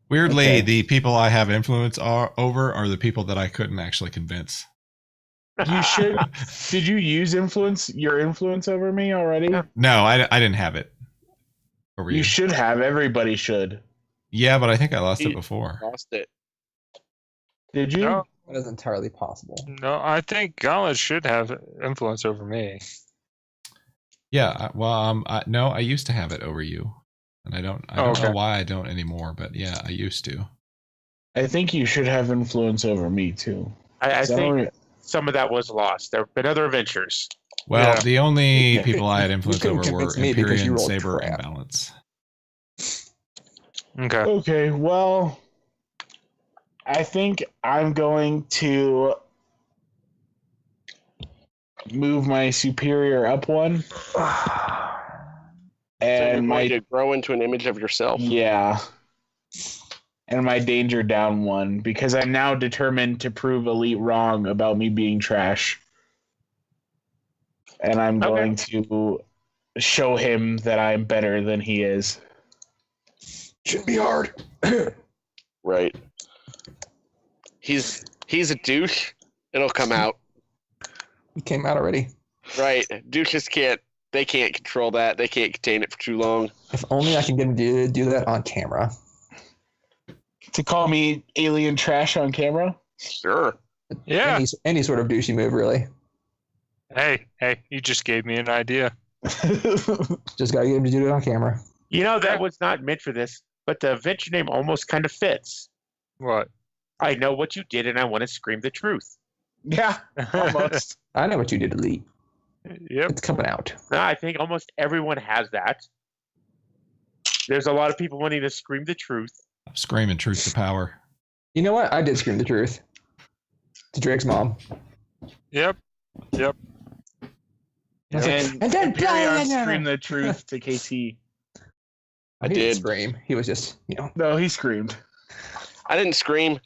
Speaker 1: Weirdly,
Speaker 3: Okay.
Speaker 1: the people I have influence over are the people that I couldn't actually convince.
Speaker 3: You should. Did you use your influence over me already?
Speaker 1: No, I didn't have it over you.
Speaker 3: You should have. Everybody should.
Speaker 1: Yeah, but I think I lost it
Speaker 4: You-
Speaker 1: before.
Speaker 4: Lost it.
Speaker 3: Did you?
Speaker 6: No,
Speaker 5: That is entirely possible.
Speaker 6: no, I think Gauntlet should have influence over me.
Speaker 1: Yeah, no, I used to have it over you, and I don't
Speaker 6: Okay.
Speaker 1: know why I don't anymore. But yeah, I used to.
Speaker 3: I think you should have influence over me too.
Speaker 2: I
Speaker 3: So
Speaker 2: think some of that was lost. There have been other adventures.
Speaker 1: Well,
Speaker 6: Yeah.
Speaker 1: the only people I had
Speaker 5: You
Speaker 1: influence
Speaker 5: couldn't
Speaker 1: over were
Speaker 5: convince me because you
Speaker 1: Empyrean,
Speaker 5: rolled
Speaker 1: Saber, and
Speaker 5: crap.
Speaker 1: Balance.
Speaker 6: Okay.
Speaker 3: Okay, well, I think I'm going to move my superior up one,
Speaker 4: So you're
Speaker 3: and
Speaker 4: going to grow into an image of yourself.
Speaker 3: yeah, and my danger down one because I'm now determined to prove Elite wrong about me being trash, and I'm
Speaker 2: Okay.
Speaker 3: going to show him that I'm better than he is.
Speaker 5: Shouldn't be hard.
Speaker 4: Right. He's a douche. It'll come out.
Speaker 5: He came out already.
Speaker 4: Right. Douches can't control that. They can't contain it for too long.
Speaker 5: If only I can get him to do that on camera.
Speaker 3: To call me alien trash on camera?
Speaker 4: Sure.
Speaker 6: Yeah.
Speaker 5: Any sort of douchey move, really.
Speaker 6: Hey, you just gave me an idea.
Speaker 5: Just gotta get him to do it on camera.
Speaker 2: That was not meant for this, but the adventure name almost kind of fits.
Speaker 6: What?
Speaker 2: I know what you did, and I want to scream the truth.
Speaker 3: Yeah, almost.
Speaker 5: I know what you did, Elite.
Speaker 6: Yep.
Speaker 5: It's coming out.
Speaker 2: No, I think almost everyone has that. There's a lot of people wanting to scream the truth.
Speaker 1: I'm screaming truth to power.
Speaker 5: You know what? I did scream the truth to Drake's mom.
Speaker 6: Yep.
Speaker 3: And
Speaker 5: And then
Speaker 3: Empyrean screamed the truth to KT.
Speaker 4: I
Speaker 5: He didn't
Speaker 4: did.
Speaker 5: scream. He was just,
Speaker 3: No, he screamed.
Speaker 4: I didn't scream.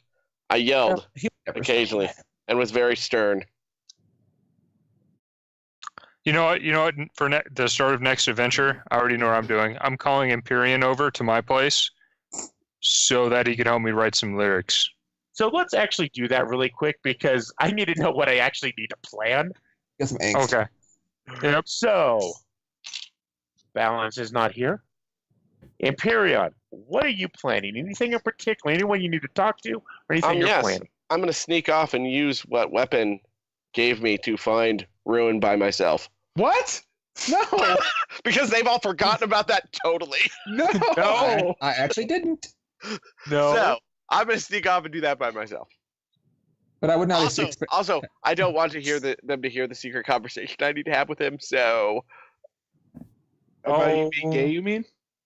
Speaker 4: I yelled
Speaker 5: he never
Speaker 4: occasionally and was very stern.
Speaker 6: You know what? For the start of next adventure, I already know what I'm doing. I'm calling Empyrean over to my place so that he can help me write some lyrics.
Speaker 2: So let's actually do that really quick because I need to know what I actually need to plan.
Speaker 5: Got some angst.
Speaker 6: Okay. Yep.
Speaker 2: So, Balance is not here. Empyrean, what are you planning? Anything in particular? Anyone you need to talk to? Or anything you're
Speaker 4: Yes.
Speaker 2: planning?
Speaker 4: I'm going to sneak off and use what Weapon gave me to find Ruin by myself.
Speaker 3: What? No.
Speaker 4: Because they've all forgotten about that totally.
Speaker 3: No.
Speaker 5: I actually didn't.
Speaker 6: No.
Speaker 4: So I'm going to sneak off and do that by myself.
Speaker 5: But I would not
Speaker 4: Also, I don't want to hear them to hear the secret conversation I need to have with him. So
Speaker 3: About you being gay, you mean?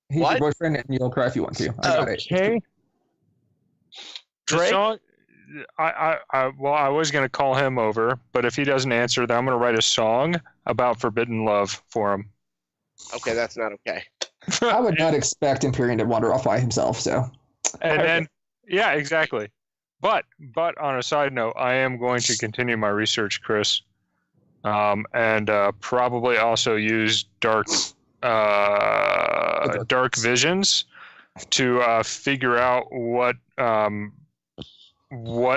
Speaker 5: He's
Speaker 4: What?
Speaker 5: your boyfriend, and you'll cry if you want to. I got it.
Speaker 2: Okay.
Speaker 6: The
Speaker 2: Drake?
Speaker 6: song, I was going to call him over, but if he doesn't answer, then I'm going to write a song about forbidden love for him.
Speaker 4: okay, that's not okay.
Speaker 5: I would not expect Empyrean to wander off by himself. So
Speaker 6: And then, yeah, exactly. But on a side note, I am going to continue my research, Chris, and probably also use dark visions to figure out what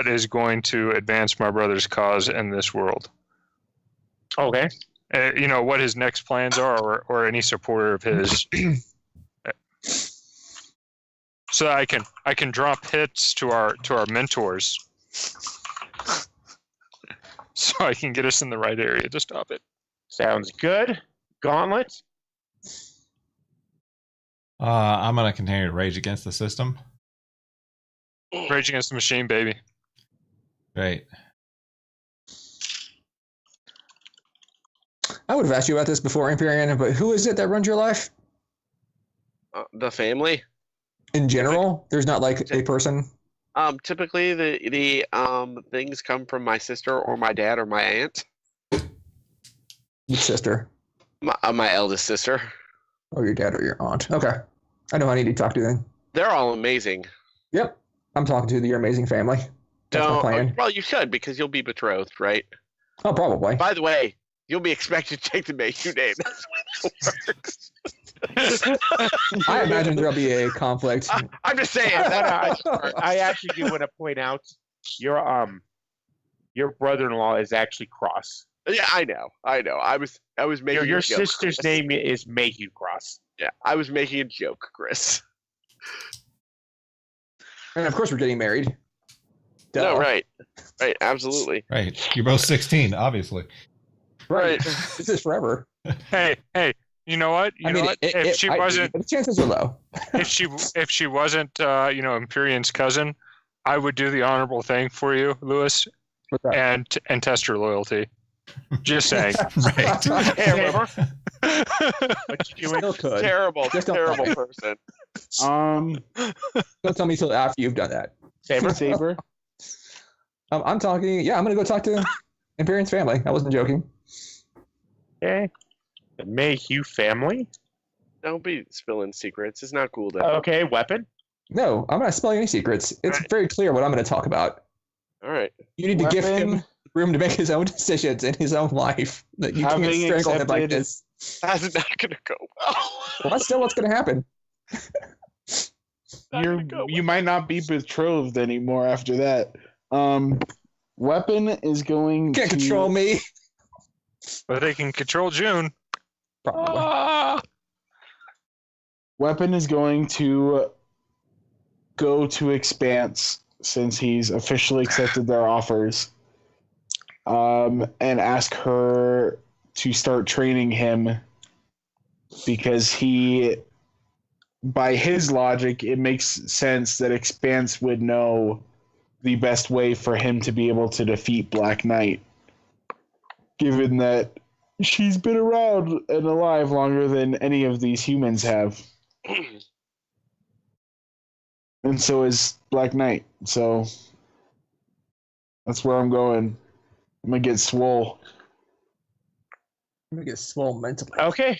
Speaker 6: is going to advance my brother's cause in this world.
Speaker 2: Okay.
Speaker 6: What his next plans are, or any supporter of his. So I can drop hits to our mentors, so I can get us in the right area to stop it.
Speaker 2: Sounds good. Gauntlet?
Speaker 1: I'm gonna continue to rage against the system.
Speaker 6: Rage Against the Machine, baby.
Speaker 1: Right.
Speaker 5: I would have asked you about this before, Empyrean, but who is it that runs your life?
Speaker 4: The family.
Speaker 5: In general, there's not like a person.
Speaker 4: Typically the things come from my sister or my dad or my aunt.
Speaker 5: Your sister.
Speaker 4: My eldest sister.
Speaker 5: Or your dad or your aunt. Okay. I know who I need to talk to then.
Speaker 4: They're all amazing.
Speaker 5: Yep. I'm talking to your amazing family. That's my plan.
Speaker 4: Well, you should because you'll be betrothed, right?
Speaker 5: Oh, probably.
Speaker 4: By the way, you'll be expected to take the Mayhew name. That's the way this works.
Speaker 5: I imagine there'll be a conflict.
Speaker 4: I'm just saying.
Speaker 2: I actually do want to point out your brother-in-law is actually Cross.
Speaker 4: Yeah, I know. I was making
Speaker 2: Your
Speaker 4: a joke,
Speaker 2: sister's
Speaker 4: Chris.
Speaker 2: name is Mayhew Cross.
Speaker 4: Yeah, I was making a joke, Chris.
Speaker 5: And of course, we're getting married. Duh.
Speaker 4: No, right, absolutely.
Speaker 1: Right. You're both 16, obviously.
Speaker 5: Right. This is forever.
Speaker 6: Hey, you know what? You know what? If she wasn't,
Speaker 5: the chances are low.
Speaker 6: if she wasn't, Empyrean's cousin, I would do the honorable thing for you, Lewis,
Speaker 5: What's that?
Speaker 6: and test her loyalty. Just saying.
Speaker 1: Right.
Speaker 2: Hey, what you doing?
Speaker 5: Still could.
Speaker 4: Terrible,
Speaker 5: Just don't
Speaker 4: terrible
Speaker 5: lie.
Speaker 4: person.
Speaker 5: Don't tell me till after you've done that.
Speaker 3: Saber.
Speaker 5: I'm talking. Yeah, I'm gonna go talk to Empyrean's family. I wasn't joking.
Speaker 2: Okay. The Mayhew family.
Speaker 4: Don't be spilling secrets. It's not cool, though.
Speaker 2: Okay, weapon.
Speaker 5: No, I'm not spelling any secrets. It's very clear what I'm going to talk about.
Speaker 4: All right.
Speaker 5: You need to give
Speaker 3: Weapon.
Speaker 5: him room to make his own decisions in his own life. That you can't
Speaker 3: Having
Speaker 5: strangle him like
Speaker 3: accepted-
Speaker 5: this.
Speaker 4: That's not gonna go well.
Speaker 5: Well, that's still what's going to happen.
Speaker 3: You might not be betrothed anymore after that. Weapon is going
Speaker 5: Can't
Speaker 3: to
Speaker 5: control me.
Speaker 6: But they can control June.
Speaker 5: Probably.
Speaker 3: Weapon is going to go to Expanse since he's officially accepted their offers, and ask her to start training him because by his logic, it makes sense that Expanse would know the best way for him to be able to defeat Black Knight, given that she's been around and alive longer than any of these humans have. And so is Black Knight. So that's where I'm going. I'm going to get swole.
Speaker 5: I'm going to get swole mentally.
Speaker 2: Okay.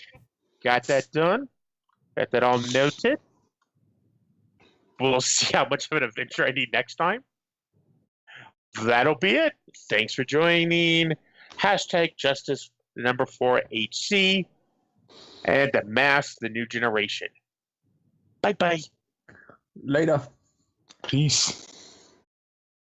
Speaker 2: Got that done. Got that all noted. We'll see how much of an adventure I need next time. That'll be it. Thanks for joining. #Justice4HC and the Mask, the New Generation. Bye-bye.
Speaker 5: Later.
Speaker 3: Peace.